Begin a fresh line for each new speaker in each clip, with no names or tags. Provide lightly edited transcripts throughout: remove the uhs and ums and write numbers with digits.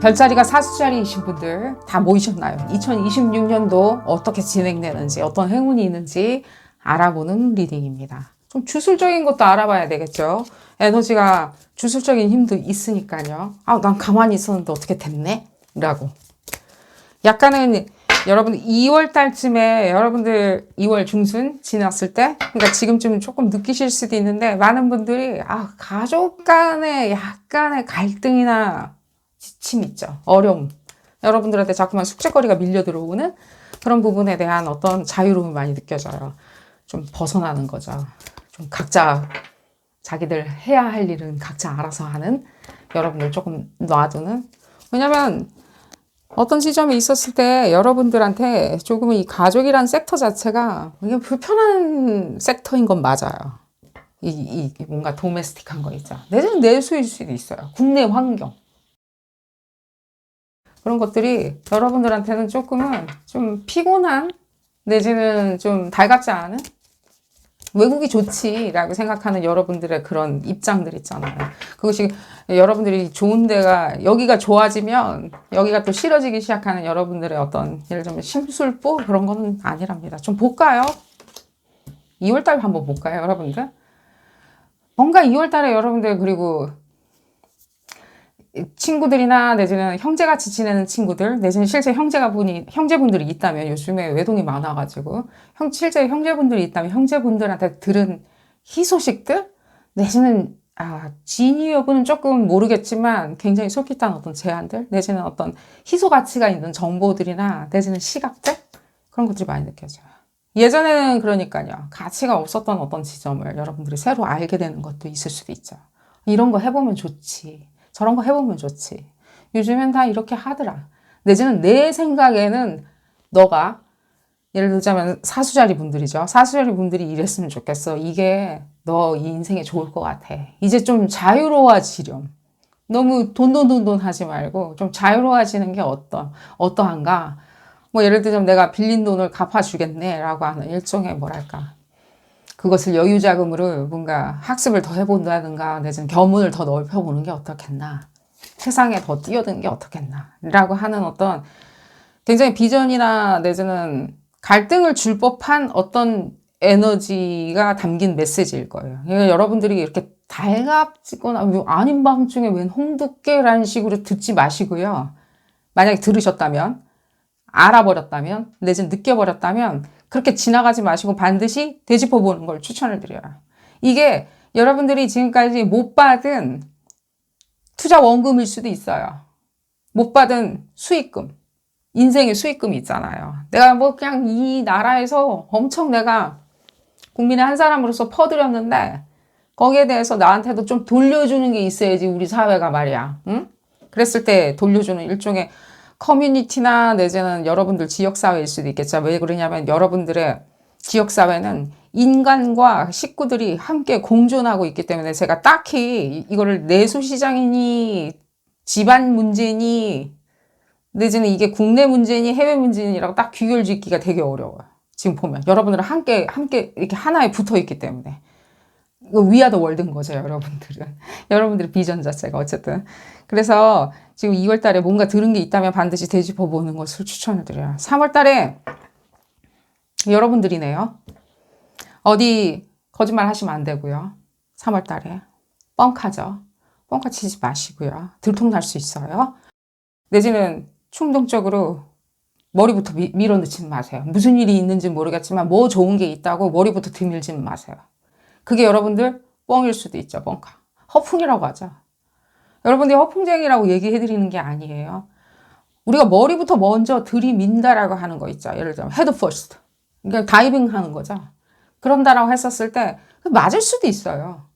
별자리가 사수자리이신 분들 다 모이셨나요? 2026년도 어떻게 진행되는지, 어떤 행운이 있는지 알아보는 리딩입니다. 좀 주술적인 것도 알아봐야 되겠죠. 에너지가 주술적인 힘도 있으니까요. 아, 난 가만히 있었는데 어떻게 됐네? 라고. 약간은 여러분 2월 달쯤에 여러분들 2월 중순 지났을 때, 그러니까 지금쯤 조금 느끼실 수도 있는데, 많은 분들이 가족 간에 약간의 갈등이나 지침 있죠. 어려움. 여러분들한테 자꾸만 숙제거리가 밀려 들어오는 그런 부분에 대한 어떤 자유로움이 많이 느껴져요. 좀 벗어나는 거죠. 좀 각자 자기들 해야 할 일은 각자 알아서 하는, 여러분들 조금 놔두는. 왜냐면 어떤 지점이 있었을 때 여러분들한테 조금은 이 가족이란 섹터 자체가 이게 불편한 섹터인 건 맞아요. 이 뭔가 도메스틱한 거 있죠. 내지는 내수일 수도 있어요. 국내 환경. 그런 것들이 여러분들한테는 조금은 좀 피곤한, 내지는 좀 달갑지 않은, 외국이 좋지라고 생각하는 여러분들의 그런 입장들 있잖아요. 그것이 여러분들이 좋은 데가, 여기가 좋아지면 여기가 또 싫어지기 시작하는 여러분들의 어떤, 예를 들면 심술보 그런 건 아니랍니다. 좀 볼까요? 2월달 한번 볼까요, 여러분들? 뭔가 2월달에 여러분들, 그리고 친구들이나 내지는 형제같이 지내는 친구들, 내지는 실제 형제분들이 있다면, 요즘에 외동이 많아가지고 실제 형제분들이 있다면 형제분들한테 들은 희소식들, 내지는 진위 여부는 조금 모르겠지만 굉장히 솔깃한 어떤 제안들, 내지는 어떤 희소 가치가 있는 정보들이나 내지는 시각들, 그런 것들이 많이 느껴져요. 예전에는 그러니까요, 가치가 없었던 어떤 지점을 여러분들이 새로 알게 되는 것도 있을 수도 있죠. 이런 거 해보면 좋지, 저런 거 해보면 좋지, 요즘엔 다 이렇게 하더라. 내지는 내 생각에는 너가, 예를 들자면 사수자리 분들이죠. 사수자리 분들이 이랬으면 좋겠어. 이게 너 이 인생에 좋을 것 같아. 이제 좀 자유로워지렴. 너무 돈돈 하지 말고 좀 자유로워지는 게 어떠한가? 뭐 예를 들자면 내가 빌린 돈을 갚아주겠네 라고 하는 일종의 뭐랄까, 그것을 여유자금으로 뭔가 학습을 더 해본다든가, 내지는 견문을 더 넓혀보는 게 어떻겠나, 세상에 더 뛰어드는 게 어떻겠나 라고 하는 어떤 굉장히 비전이나 내지는 갈등을 줄 법한 어떤 에너지가 담긴 메시지일 거예요. 그러니까 여러분들이 이렇게 달갑지거나 아닌 밤중에 웬 홍두깨라는 식으로 듣지 마시고요. 만약에 들으셨다면, 알아버렸다면, 내지는 느껴버렸다면 그렇게 지나가지 마시고 반드시 되짚어보는 걸 추천을 드려요. 이게 여러분들이 지금까지 못 받은 투자 원금일 수도 있어요. 못 받은 수익금, 인생의 수익금이 있잖아요. 내가 뭐 그냥 이 나라에서 엄청 내가 국민의 한 사람으로서 퍼들였는데 거기에 대해서 나한테도 좀 돌려주는 게 있어야지, 우리 사회가 말이야. 응? 그랬을 때 돌려주는 일종의 커뮤니티나 내지는 여러분들 지역사회일 수도 있겠죠. 왜 그러냐면 여러분들의 지역사회는 인간과 식구들이 함께 공존하고 있기 때문에, 제가 딱히 이거를 내수시장이니 집안 문제니 내지는 이게 국내 문제니 해외 문제니라고 딱 귀결 짓기가 되게 어려워요. 지금 보면 여러분들은 함께 이렇게 하나에 붙어 있기 때문에. 이거 위아더 월드인 거죠, 여러분들은. 여러분들의 비전 자체가 어쨌든. 그래서 지금 2월 달에 뭔가 들은 게 있다면 반드시 되짚어 보는 것을 추천을 드려요. 3월 달에 여러분들이네요. 어디 거짓말 하시면 안 되고요. 3월 달에 뻥카죠. 뻥카 치지 마시고요. 들통날 수 있어요. 내지는 충동적으로 머리부터 밀어넣지는 마세요. 무슨 일이 있는지 모르겠지만 뭐 좋은 게 있다고 머리부터 들밀지는 마세요. 그게 여러분들 뻥일 수도 있죠. 뻥카. 허풍이라고 하죠. 여러분들이 허풍쟁이라고 얘기해드리는 게 아니에요. 우리가 머리부터 먼저 들이민다라고 하는 거 있죠. 예를 들면 헤드 퍼스트. 그러니까 다이빙 하는 거죠. 그런다라고 했었을 때 맞을 수도 있어요.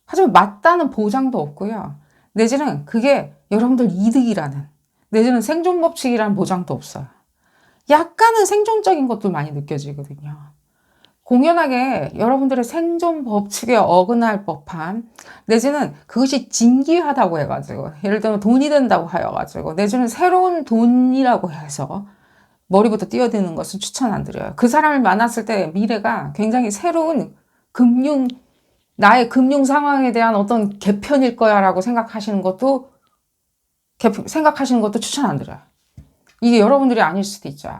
하지만 맞다는 보장도 없고요. 내지는 그게 여러분들 이득이라는, 내지는 생존 법칙이라는 보장도 없어요. 약간은 생존적인 것도 많이 느껴지거든요. 공연하게 여러분들의 생존 법칙에 어긋날 법한, 내지는 그것이 진기하다고 해가지고, 예를 들면 돈이 된다고 하여가지고, 내지는 새로운 돈이라고 해서 머리부터 뛰어드는 것은 추천 안 드려요. 그 사람을 만났을 때 미래가 굉장히 새로운 나의 금융 상황에 대한 어떤 개편일 거야 라고 생각하시는 것도 생각하시는 것도 추천 안 드려요. 이게 여러분들이 아닐 수도 있죠.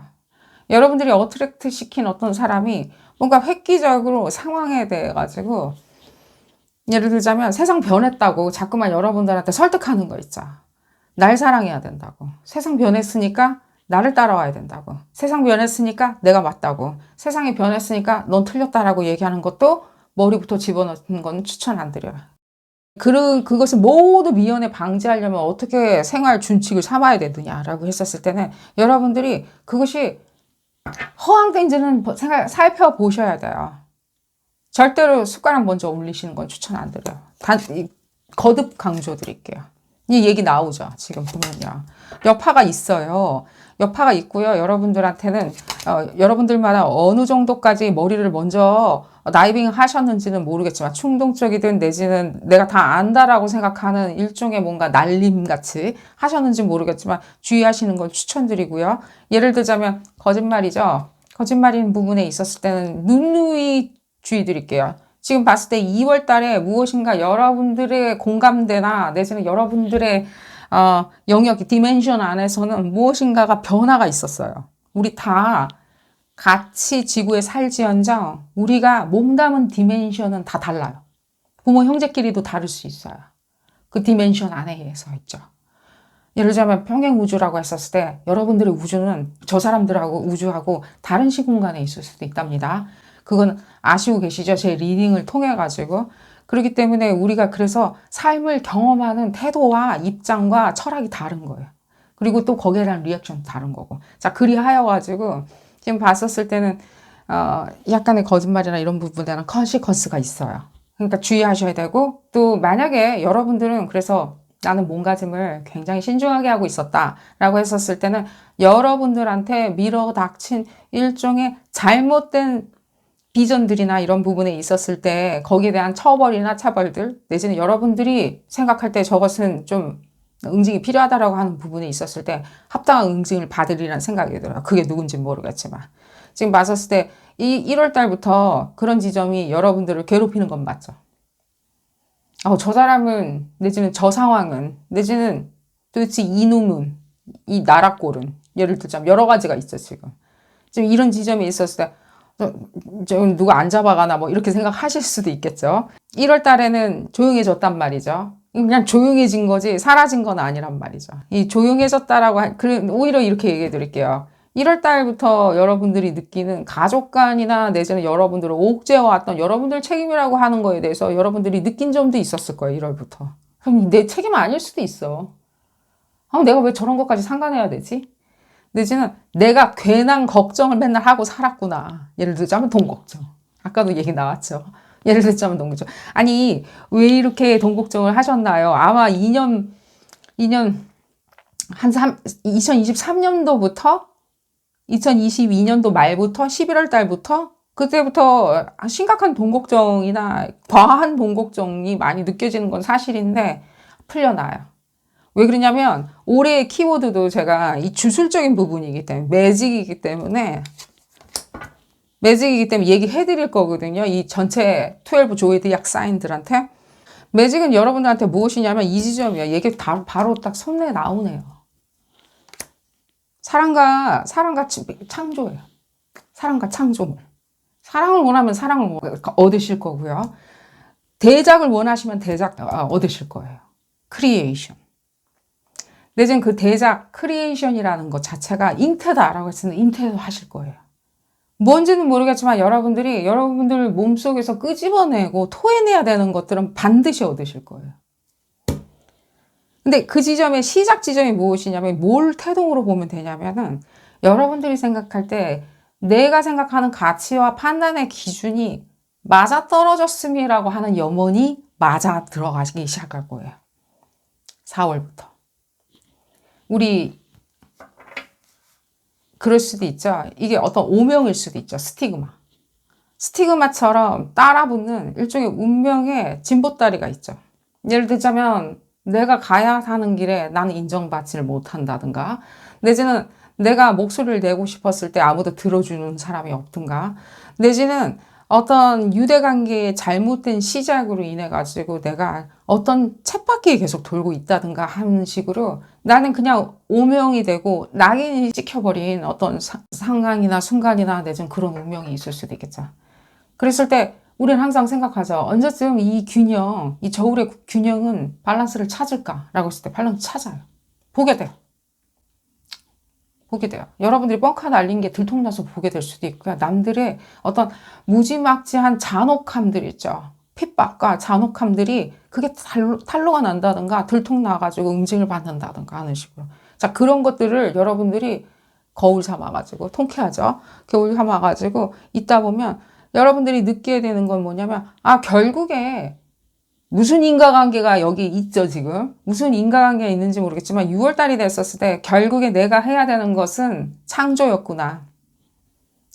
여러분들이 어트랙트 시킨 어떤 사람이 뭔가 획기적으로 상황에 대해 가지고 예를 들자면 세상 변했다고 자꾸만 여러분들한테 설득하는 거 있죠. 날 사랑해야 된다고. 세상 변했으니까 나를 따라와야 된다고. 세상 변했으니까 내가 맞다고. 세상이 변했으니까 넌 틀렸다라고 얘기하는 것도 머리부터 집어넣는 건 추천 안 드려요. 그것을 모두 미연에 방지하려면 어떻게 생활 준칙을 삼아야 되느냐라고 했었을 때는 여러분들이 그것이 허황된지는 살펴보셔야 돼요. 절대로 숟가락 먼저 올리시는 건 추천 안 드려요. 거듭 강조드릴게요. 이 얘기 나오죠. 지금 보면요. 여파가 있어요. 여파가 있고요. 여러분들한테는 여러분들마다 어느 정도까지 머리를 먼저 다이빙 하셨는지는 모르겠지만 충동적이든 내지는 내가 다 안다라고 생각하는 일종의 뭔가 날림같이 하셨는지 모르겠지만 주의하시는 걸 추천드리고요. 예를 들자면 거짓말이죠. 거짓말인 부분에 있었을 때는 누누이 주의 드릴게요. 지금 봤을 때 2월 달에 무엇인가 여러분들의 공감대나 내지는 여러분들의 영역, 디멘션 안에서는 무엇인가가 변화가 있었어요. 우리 다 같이 지구에 살지언정 우리가 몸담은 디멘션은 다 달라요. 부모 형제끼리도 다를 수 있어요. 그 디멘션 안에서 있죠. 예를 들자면 평행우주라고 했었을 때 여러분들의 우주는 저 사람들하고 우주하고 다른 시공간에 있을 수도 있답니다. 그건 아시고 계시죠? 제 리딩을 통해 가지고. 그렇기 때문에 우리가 그래서 삶을 경험하는 태도와 입장과 철학이 다른 거예요. 그리고 또 거기에 대한 리액션도 다른 거고. 자, 그리하여 가지고 지금 봤었을 때는 약간의 거짓말이나 이런 부분에 대한 컨시퀀스가 있어요. 그러니까 주의하셔야 되고 또 만약에 여러분들은 그래서 나는 몸가짐을 굉장히 신중하게 하고 있었다라고 했었을 때는 여러분들한테 밀어닥친 일종의 잘못된 비전들이나 이런 부분에 있었을 때 거기에 대한 처벌이나 차벌들 내지는 여러분들이 생각할 때 저것은 좀 응징이 필요하다라고 하는 부분에 있었을 때 합당한 응징을 받으리라는 생각이 들어요. 그게 누군지 모르겠지만 지금 봤었을 때 이 1월 달부터 그런 지점이 여러분들을 괴롭히는 건 맞죠. 저 사람은 내지는 저 상황은 내지는 도대체 이놈은 이 나라꼴은 예를 들자면 여러 가지가 있죠. 지금 이런 지점이 있었을 때 누가 안 잡아가나 뭐 이렇게 생각하실 수도 있겠죠. 1월 달에는 조용해졌단 말이죠. 그냥 조용해진 거지 사라진 건 아니란 말이죠. 이 조용해졌다라고 오히려 이렇게 얘기해 드릴게요. 1월 달부터 여러분들이 느끼는 가족 간이나 내지는 여러분들을 옥죄어왔던 여러분들 책임이라고 하는 거에 대해서 여러분들이 느낀 점도 있었을 거예요. 1월부터. 그럼 내 책임 아닐 수도 있어. 내가 왜 저런 것까지 상관해야 되지? 내지는 내가 괜한 걱정을 맨날 하고 살았구나. 예를 들자면 돈 걱정. 아까도 얘기 나왔죠. 예를 들자면 돈 걱정. 아니 왜 이렇게 돈 걱정을 하셨나요? 아마 2023년도부터 2022년도 말부터 11월 달부터 그때부터 심각한 돈 걱정이나 과한 돈 걱정이 많이 느껴지는 건 사실인데 풀려나요. 왜 그러냐면 올해의 키워드도 제가 이 주술적인 부분이기 때문에 매직이기 때문에 얘기해 드릴 거거든요. 이 전체 12 조이디악 사인들한테. 매직은 여러분들한테 무엇이냐면 이 지점이에요. 얘기 바로 딱 손에 나오네요. 사랑과 창조예요. 사랑과 창조물. 사랑을 원하면 사랑을 얻으실 거고요. 대작을 원하시면 대작 얻으실 거예요. 크리에이션. 내지는 그 대작, 크리에이션이라는 것 자체가 잉태다라고 했으면 잉태도 하실 거예요. 뭔지는 모르겠지만 여러분들 몸속에서 끄집어내고 토해내야 되는 것들은 반드시 얻으실 거예요. 근데 그 지점의 시작 지점이 무엇이냐면 뭘 태동으로 보면 되냐면은 여러분들이 생각할 때 내가 생각하는 가치와 판단의 기준이 맞아떨어졌음이라고 하는 염원이 맞아 들어가기 시작할 거예요. 4월부터. 우리 그럴 수도 있죠. 이게 어떤 오명일 수도 있죠. 스티그마처럼 따라붙는 일종의 운명의 진보다리가 있죠. 예를 들자면 내가 가야 하는 길에 나는 인정받지를 못한다든가 내지는 내가 목소리를 내고 싶었을 때 아무도 들어주는 사람이 없든가 내지는 어떤 유대관계의 잘못된 시작으로 인해 가지고 내가 어떤 쳇바퀴에 계속 돌고 있다든가 하는 식으로 나는 그냥 오명이 되고 낙인이 찍혀버린 어떤 상황이나 순간이나 내지는 그런 운명이 있을 수도 있겠죠. 그랬을 때 우리는 항상 생각하죠. 언제쯤 이 균형, 이 저울의 균형은 밸런스를 찾을까라고 했을 때 밸런스 찾아요. 보게 돼요. 보게 돼요. 여러분들이 뻥카 날린 게 들통나서 보게 될 수도 있고요. 남들의 어떤 무지막지한 잔혹함들 있죠. 핍박과 잔혹함들이 그게 탄로가 난다든가 들통나가지고 응징을 받는다든가 하는 식으로. 자, 그런 것들을 여러분들이 거울 삼아가지고, 통쾌하죠? 거울 삼아가지고 있다 보면 여러분들이 느끼게 되는 건 뭐냐면, 아, 결국에 무슨 인과관계가 여기 있죠, 지금? 무슨 인과관계가 있는지 모르겠지만 6월달이 됐었을 때 결국에 내가 해야 되는 것은 창조였구나.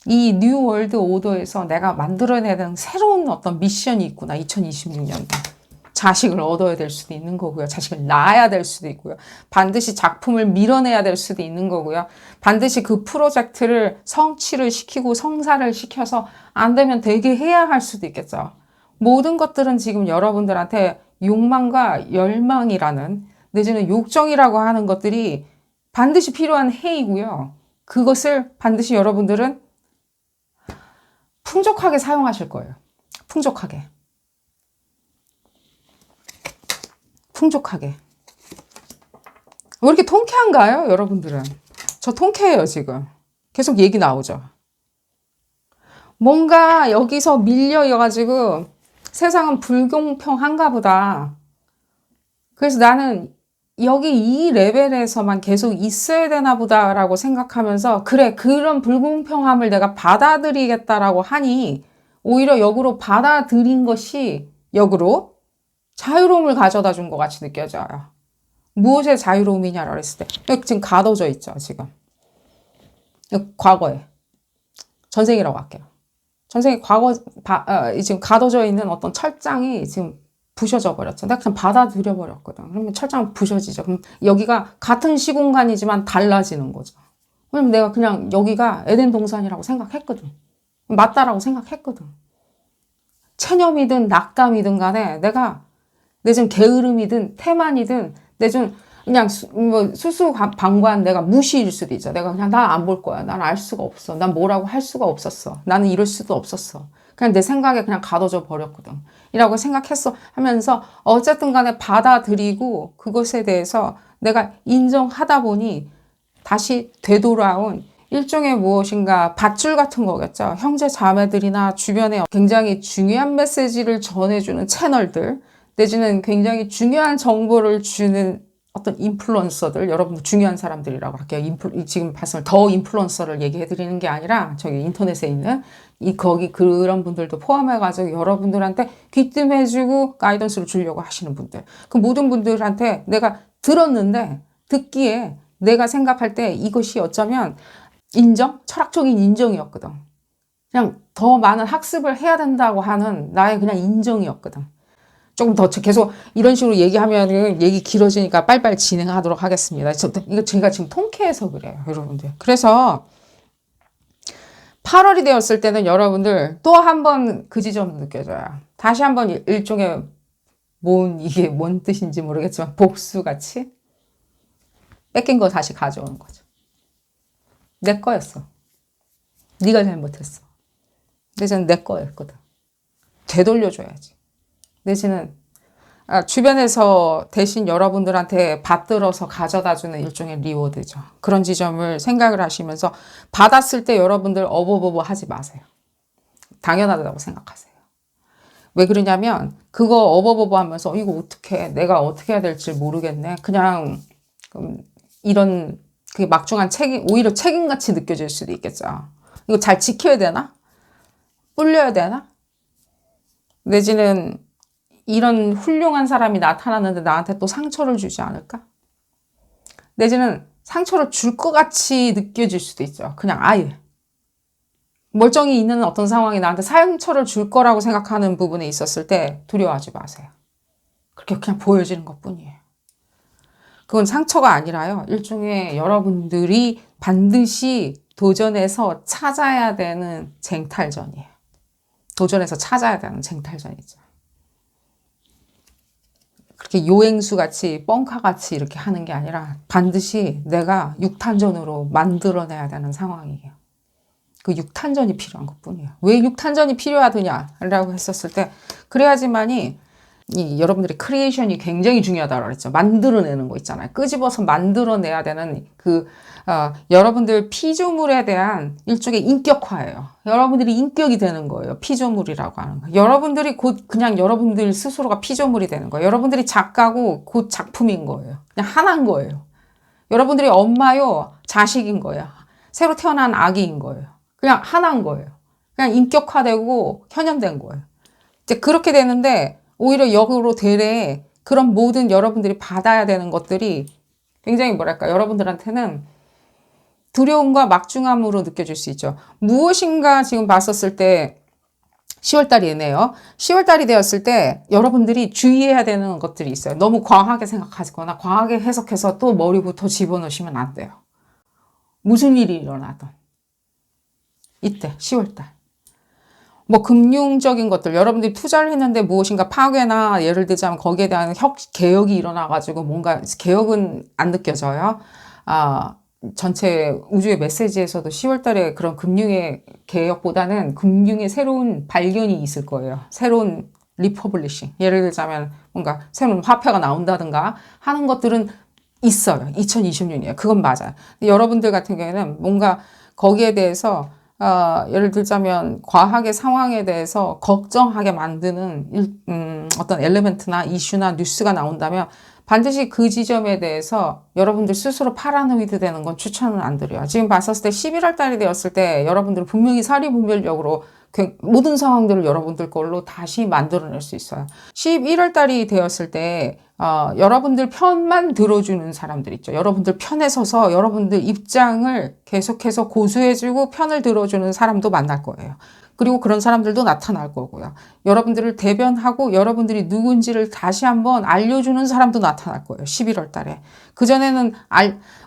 이 뉴 월드 오더에서 내가 만들어내야 되는 새로운 어떤 미션이 있구나. 2026년도. 자식을 얻어야 될 수도 있는 거고요. 자식을 낳아야 될 수도 있고요. 반드시 작품을 밀어내야 될 수도 있는 거고요. 반드시 그 프로젝트를 성취를 시키고 성사를 시켜서 안 되면 되게 해야 할 수도 있겠죠. 모든 것들은 지금 여러분들한테 욕망과 열망이라는 내지는 욕정이라고 하는 것들이 반드시 필요한 해이고요. 그것을 반드시 여러분들은 풍족하게 사용하실 거예요. 풍족하게. 풍족하게. 왜 이렇게 통쾌한가요, 여러분들은? 저 통쾌해요, 지금. 계속 얘기 나오죠. 뭔가 여기서 밀려가지고 세상은 불공평한가 보다. 그래서 나는 여기 이 레벨에서만 계속 있어야 되나 보다라고 생각하면서 그래, 그런 불공평함을 내가 받아들이겠다라고 하니 오히려 역으로 받아들인 것이 역으로 자유로움을 가져다 준 것 같이 느껴져요. 무엇의 자유로움이냐라고 했을 때 지금 가둬져 있죠, 지금. 과거에. 전생이라고 할게요. 전생에 지금 가둬져 있는 어떤 철장이 지금 부셔져 버렸죠. 내가 그냥 받아들여 버렸거든. 그러면 철장은 부셔지죠. 그럼 여기가 같은 시공간이지만 달라지는 거죠. 왜냐면 내가 그냥 여기가 에덴 동산이라고 생각했거든. 맞다라고 생각했거든. 체념이든 낙담이든 간에 내가 내 좀 게으름이든 태만이든 내 좀 그냥 수수방관 내가 무시일 수도 있죠. 내가 그냥 난 안 볼 거야. 난 알 수가 없어. 난 뭐라고 할 수가 없었어. 나는 이럴 수도 없었어. 그냥 내 생각에 그냥 가둬져 버렸거든. 이라고 생각했어 하면서 어쨌든 간에 받아들이고 그것에 대해서 내가 인정하다 보니 다시 되돌아온 일종의 무엇인가 밧줄 같은 거겠죠. 형제 자매들이나 주변에 굉장히 중요한 메시지를 전해주는 채널들 내지는 굉장히 중요한 정보를 주는 어떤 인플루언서들, 여러분들 중요한 사람들이라고 할게요. 지금 말씀을 더 인플루언서를 얘기해 드리는 게 아니라 저기 인터넷에 있는 거기 그런 분들도 포함해가지고 여러분들한테 귀뜸해주고 가이던스를 주려고 하시는 분들. 그 모든 분들한테 내가 들었는데 듣기에 내가 생각할 때 이것이 어쩌면 철학적인 인정이었거든. 그냥 더 많은 학습을 해야 된다고 하는 나의 그냥 인정이었거든. 조금 더 계속 이런 식으로 얘기하면 얘기 길어지니까 빨리빨리 진행하도록 하겠습니다. 이거 제가 지금 통쾌해서 그래요, 여러분들. 그래서 8월이 되었을 때는 여러분들 또 한 번 그 지점 느껴져요. 다시 한번 일종의 이게 뭔 뜻인지 모르겠지만 복수같이 뺏긴 거 다시 가져오는 거죠. 내 거였어. 네가 잘못했어. 내지는 내 거였거든. 되돌려줘야지. 내지는 주변에서 대신 여러분들한테 받들어서 가져다주는 일종의 리워드죠. 그런 지점을 생각을 하시면서 받았을 때 여러분들 어버버버 하지 마세요. 당연하다고 생각하세요. 왜 그러냐면 그거 어버버버 하면서 이거 어떻게 내가 어떻게 해야 될지 모르겠네. 그냥 이런 그게 막중한 오히려 책임같이 느껴질 수도 있겠죠. 이거 잘 지켜야 되나? 불려야 되나? 내지는 이런 훌륭한 사람이 나타났는데 나한테 또 상처를 주지 않을까? 내지는 상처를 줄 것 같이 느껴질 수도 있죠. 그냥 아예. 멀쩡히 있는 어떤 상황이 나한테 상처를 줄 거라고 생각하는 부분에 있었을 때 두려워하지 마세요. 그렇게 그냥 보여지는 것 뿐이에요. 그건 상처가 아니라요. 일종의 여러분들이 반드시 도전해서 찾아야 되는 쟁탈전이에요. 도전해서 찾아야 되는 쟁탈전이죠. 그렇게 요행수 같이 뻥카 같이 이렇게 하는 게 아니라 반드시 내가 육탄전으로 만들어내야 되는 상황이에요. 그 육탄전이 필요한 것뿐이에요. 왜 육탄전이 필요하더냐라고 했었을 때 그래야지만이 여러분들의 크리에이션이 굉장히 중요하다고 그랬죠. 만들어내는 거 있잖아요. 끄집어서 만들어내야 되는 여러분들 피조물에 대한 일종의 인격화예요. 여러분들이 인격이 되는 거예요. 피조물이라고 하는 거. 여러분들이 곧 그냥 여러분들 스스로가 피조물이 되는 거예요. 여러분들이 작가고 곧 작품인 거예요. 그냥 하나인 거예요. 여러분들이 엄마요, 자식인 거예요. 새로 태어난 아기인 거예요. 그냥 하나인 거예요. 그냥 인격화되고 현현된 거예요. 이제 그렇게 되는데 오히려 역으로 되레 그런 모든 여러분들이 받아야 되는 것들이 굉장히 뭐랄까 여러분들한테는 두려움과 막중함으로 느껴질 수 있죠. 무엇인가 지금 봤었을 때 10월달이네요. 10월달이 되었을 때 여러분들이 주의해야 되는 것들이 있어요. 너무 과하게 생각하거나 과하게 해석해서 또 머리부터 집어넣으시면 안 돼요. 무슨 일이 일어나든 이때 10월달 뭐 금융적인 것들 여러분들이 투자를 했는데 무엇인가 파괴나 예를 들자면 거기에 대한 개혁이 일어나가지고 뭔가 개혁은 안 느껴져요. 전체 우주의 메시지에서도 10월달에 그런 금융의 개혁보다는 금융의 새로운 발견이 있을 거예요. 새로운 리퍼블리싱 예를 들자면 뭔가 새로운 화폐가 나온다든가 하는 것들은 있어요. 2026년이에요. 그건 맞아요. 여러분들 같은 경우에는 뭔가 거기에 대해서 예를 들자면 과학의 상황에 대해서 걱정하게 만드는 어떤 엘리멘트나 이슈나 뉴스가 나온다면 반드시 그 지점에 대해서 여러분들 스스로 파라노이드 되는 건 추천은 안 드려요. 지금 봤었을 때 11월 달이 되었을 때 여러분들은 분명히 사리분별력으로 모든 상황들을 여러분들 걸로 다시 만들어낼 수 있어요. 11월 달이 되었을 때 여러분들 편만 들어주는 사람들 있죠. 여러분들 편에 서서 여러분들 입장을 계속해서 고수해주고 편을 들어주는 사람도 만날 거예요. 그리고 그런 사람들도 나타날 거고요. 여러분들을 대변하고 여러분들이 누군지를 다시 한번 알려주는 사람도 나타날 거예요. 11월 달에. 그전에는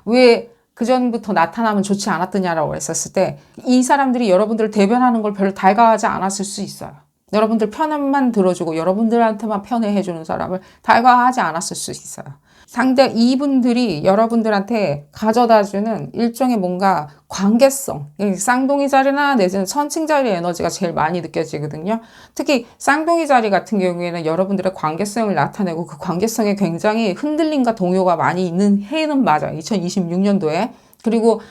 왜 그전부터 나타나면 좋지 않았더냐라고 했었을 때 이 사람들이 여러분들을 대변하는 걸 별로 달가워하지 않았을 수 있어요. 여러분들 편만 들어주고 여러분들한테만 편애해주는 사람을 달가워하지 않았을 수 있어요. 상대 이분들이 여러분들한테 가져다주는 일종의 뭔가 관계성, 쌍둥이 자리나 내지는 선칭 자리 에너지가 제일 많이 느껴지거든요. 특히 쌍둥이 자리 같은 경우에는 여러분들의 관계성을 나타내고 그 관계성에 굉장히 흔들림과 동요가 많이 있는 해는 맞아요. 2026년도에. 그리고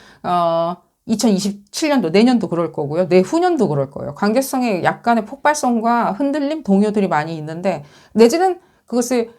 2027년도, 내년도 그럴 거고요. 내후년도 그럴 거예요. 관계성에 약간의 폭발성과 흔들림, 동요들이 많이 있는데 내지는 그것이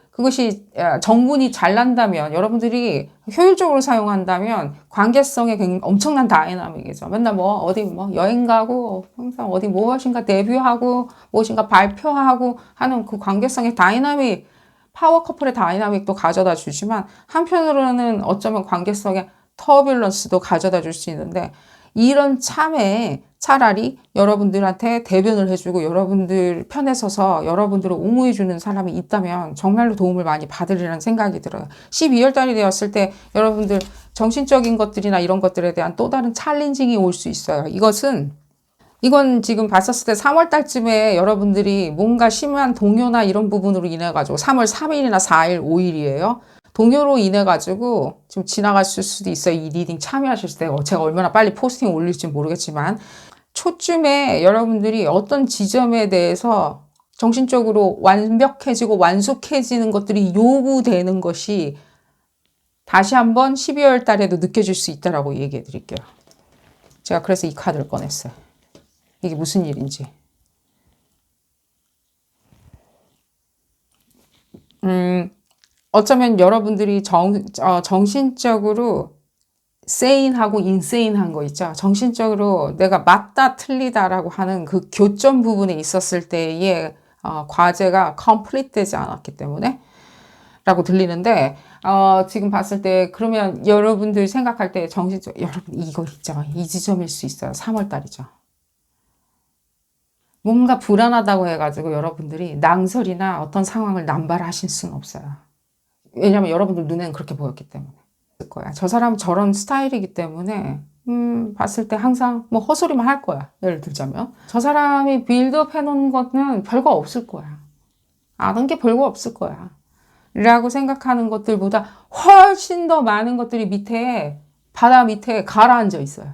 정분이 잘 난다면 여러분들이 효율적으로 사용한다면 관계성에 굉장히 엄청난 다이나믹이죠. 맨날 어디 여행 가고 항상 어디 무엇인가 데뷔하고 무엇인가 발표하고 하는 그 관계성의 다이나믹 파워 커플의 다이나믹도 가져다 주지만 한편으로는 어쩌면 관계성의 터뷸런스도 가져다 줄 수 있는데 이런 참에 차라리 여러분들한테 대변을 해주고 여러분들 편에 서서 여러분들을 옹호해주는 사람이 있다면 정말로 도움을 많이 받으리라는 생각이 들어요. 12월 달이 되었을 때 여러분들 정신적인 것들이나 이런 것들에 대한 또 다른 챌린징이 올 수 있어요. 이건 지금 봤었을 때 3월 달쯤에 여러분들이 뭔가 심한 동요나 이런 부분으로 인해 가지고 3월 3일이나 4일, 5일이에요. 동요로 인해 가지고 좀 지나갔을 수도 있어요. 이 리딩 참여하실 때 제가 얼마나 빨리 포스팅 올릴지 모르겠지만 초쯤에 여러분들이 어떤 지점에 대해서 정신적으로 완벽해지고 완숙해지는 것들이 요구되는 것이 다시 한번 12월 달에도 느껴질 수 있다라고 얘기해 드릴게요. 제가 그래서 이 카드를 꺼냈어요. 이게 무슨 일인지. 어쩌면 여러분들이 정신적으로 세인하고 인세인한 거 있죠. 정신적으로 내가 맞다 틀리다라고 하는 그 교점 부분에 있었을 때의 과제가 컴플리트 되지 않았기 때문에 라고 들리는데 지금 봤을 때 그러면 여러분들 생각할 때 여러분 이거 있죠. 이 지점일 수 있어요. 3월 달이죠. 뭔가 불안하다고 해가지고 여러분들이 낭설이나 어떤 상황을 남발하실 수는 없어요. 왜냐하면 여러분들 눈에는 그렇게 보였기 때문에. 거야. 저 사람은 저런 스타일이기 때문에 봤을 때 항상 뭐 헛소리만 할 거야. 예를 들자면. 저 사람이 빌드업 해놓은 거는 별거 없을 거야. 아는 게 별거 없을 거야. 라고 생각하는 것들보다 훨씬 더 많은 것들이 밑에, 바다 밑에 가라앉아 있어요.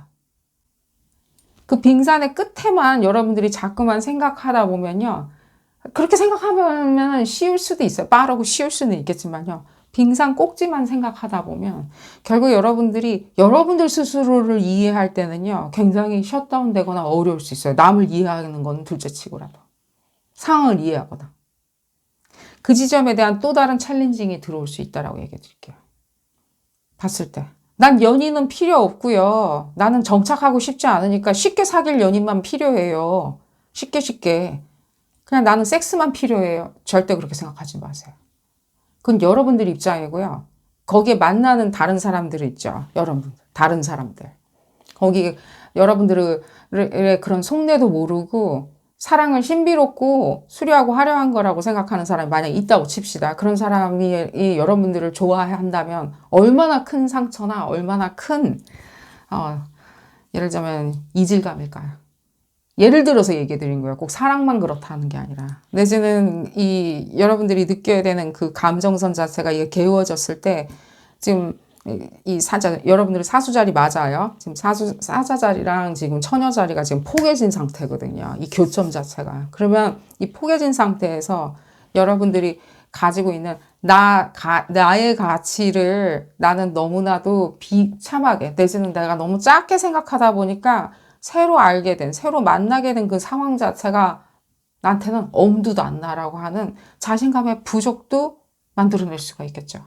그 빙산의 끝에만 여러분들이 자꾸만 생각하다 보면요. 그렇게 생각하면 쉬울 수도 있어요. 빠르고 쉬울 수는 있겠지만요. 빙산 꼭지만 생각하다 보면 결국 여러분들이 여러분들 스스로를 이해할 때는요. 굉장히 셧다운 되거나 어려울 수 있어요. 남을 이해하는 건 둘째치고라도. 상황을 이해하거나. 그 지점에 대한 또 다른 챌린징이 들어올 수 있다라고 얘기해 드릴게요. 봤을 때. 난 연인은 필요 없고요. 나는 정착하고 싶지 않으니까 쉽게 사귈 연인만 필요해요. 쉽게. 그냥 나는 섹스만 필요해요. 절대 그렇게 생각하지 마세요. 그건 여러분들 입장이고요. 거기에 만나는 다른 사람들 있죠. 여러분, 다른 사람들. 거기 여러분들의 그런 속내도 모르고 사랑을 신비롭고 수려하고 화려한 거라고 생각하는 사람이 만약 있다고 칩시다. 그런 사람이 여러분들을 좋아한다면 얼마나 큰 상처나 얼마나 큰 예를 들자면 이질감일까요? 예를 들어서 얘기해 드린 거예요. 꼭 사랑만 그렇다는 게 아니라. 내지는 여러분들이 느껴야 되는 그 감정선 자체가 이게 개워졌을 때 지금 여러분들이 사수자리 맞아요. 지금 사자자리랑 지금 처녀자리가 지금 포개진 상태거든요. 이 교점 자체가. 그러면 이 포개진 상태에서 여러분들이 가지고 있는 나의 가치를 나는 너무나도 비참하게, 내지는 내가 너무 작게 생각하다 보니까 새로 만나게 된 그 상황 자체가 나한테는 엄두도 안 나라고 하는 자신감의 부족도 만들어낼 수가 있겠죠.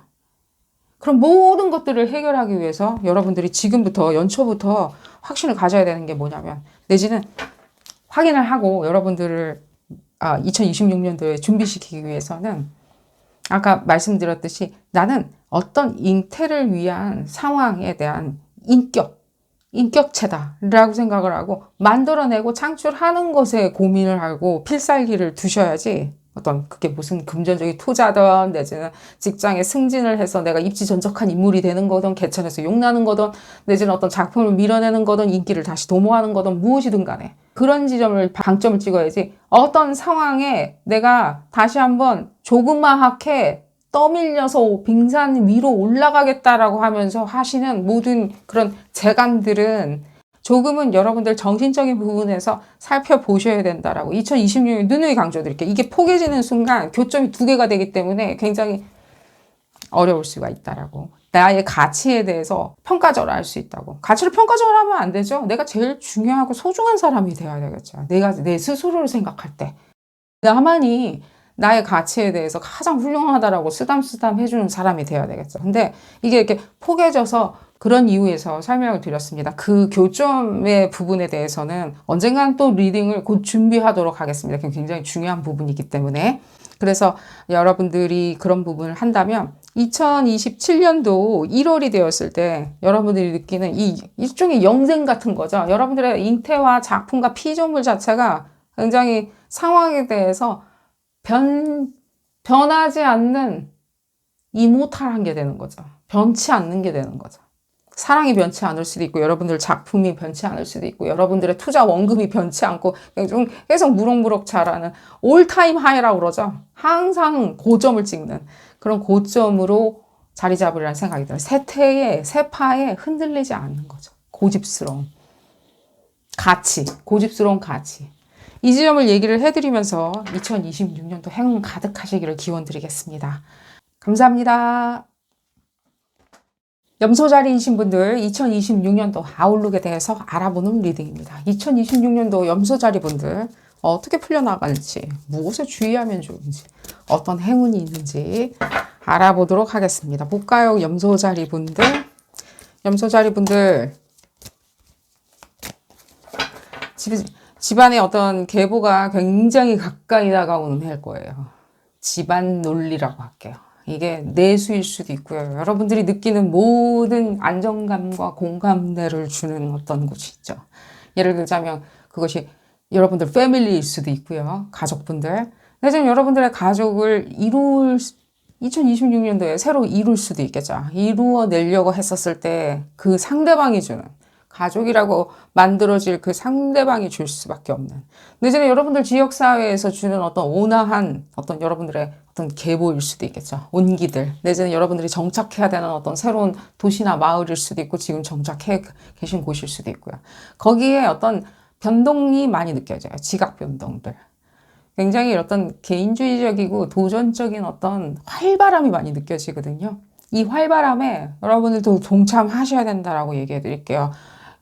그럼 모든 것들을 해결하기 위해서 여러분들이 지금부터, 연초부터 확신을 가져야 되는 게 뭐냐면, 내지는 확인을 하고 여러분들을 2026년도에 준비시키기 위해서는 아까 말씀드렸듯이 나는 어떤 잉태를 위한 상황에 대한 인격체다라고 생각을 하고 만들어내고 창출하는 것에 고민을 하고 필살기를 두셔야지 그게 무슨 금전적인 투자든 내지는 직장에 승진을 해서 내가 입지전적한 인물이 되는 거든 개천에서 욕나는 거든 내지는 어떤 작품을 밀어내는 거든 인기를 다시 도모하는 거든 무엇이든 간에 그런 지점을 방점을 찍어야지 어떤 상황에 내가 다시 한번 조그마하게 떠밀려서 빙산 위로 올라가겠다라고 하면서 하시는 모든 그런 재간들은 조금은 여러분들 정신적인 부분에서 살펴보셔야 된다라고 2026년 누누이 강조드릴게요. 이게 포개지는 순간 교점이 두 개가 되기 때문에 굉장히 어려울 수가 있다라고. 나의 가치에 대해서 평가절하할 수 있다고. 가치를 평가절하면 안 되죠. 내가 제일 중요하고 소중한 사람이 되어야 되겠죠. 내가 내 스스로를 생각할 때. 나만이 나의 가치에 대해서 가장 훌륭하다라고 쓰담쓰담 해주는 사람이 되어야 되겠죠. 근데 이게 이렇게 포개져서 그런 이유에서 설명을 드렸습니다. 그 교점의 부분에 대해서는 언젠간 또 리딩을 곧 준비하도록 하겠습니다. 굉장히 중요한 부분이기 때문에. 그래서 여러분들이 그런 부분을 한다면 2027년도 1월이 되었을 때 여러분들이 느끼는 일종의 영생 같은 거죠. 여러분들의 잉태와 작품과 피조물 자체가 굉장히 상황에 대해서 변하지 않는 이모탈한 게 되는 거죠. 변치 않는 게 되는 거죠. 사랑이 변치 않을 수도 있고 여러분들 작품이 변치 않을 수도 있고 여러분들의 투자 원금이 변치 않고 좀 계속 무럭무럭 자라는 올타임 하이라고 그러죠. 항상 고점을 찍는 그런 고점으로 자리 잡으리라는 생각이 들어요. 세파에 흔들리지 않는 거죠. 고집스러운 가치. 이 지점을 얘기를 해드리면서 2026년도 행운 가득하시기를 기원드리겠습니다. 감사합니다. 염소자리이신 분들 2026년도 아웃룩에 대해서 알아보는 리딩입니다. 2026년도 염소자리 분들 어떻게 풀려나갈지, 무엇에 주의하면 좋은지, 어떤 행운이 있는지 알아보도록 하겠습니다. 볼까요? 염소자리 분들 집안의 어떤 계보가 굉장히 가까이 다가오는 해일 거예요. 집안 논리라고 할게요. 이게 내수일 수도 있고요. 여러분들이 느끼는 모든 안정감과 공감대를 주는 어떤 곳이 있죠. 예를 들자면 그것이 여러분들 패밀리일 수도 있고요. 가족분들. 내지는 여러분들의 가족을 2026년도에 새로 이룰 수도 있겠죠. 이루어내려고 했었을 때 그 상대방이 주는 가족이라고 만들어질 그 상대방이 줄 수밖에 없는. 내지는 여러분들 지역사회에서 주는 어떤 온화한 어떤 여러분들의 어떤 계보일 수도 있겠죠. 온기들. 내지는 여러분들이 정착해야 되는 어떤 새로운 도시나 마을일 수도 있고 지금 정착해 계신 곳일 수도 있고요. 거기에 어떤 변동이 많이 느껴져요. 지각 변동들. 굉장히 어떤 개인주의적이고 도전적인 어떤 활발함이 많이 느껴지거든요. 이 활발함에 여러분들도 동참하셔야 된다라고 얘기해 드릴게요.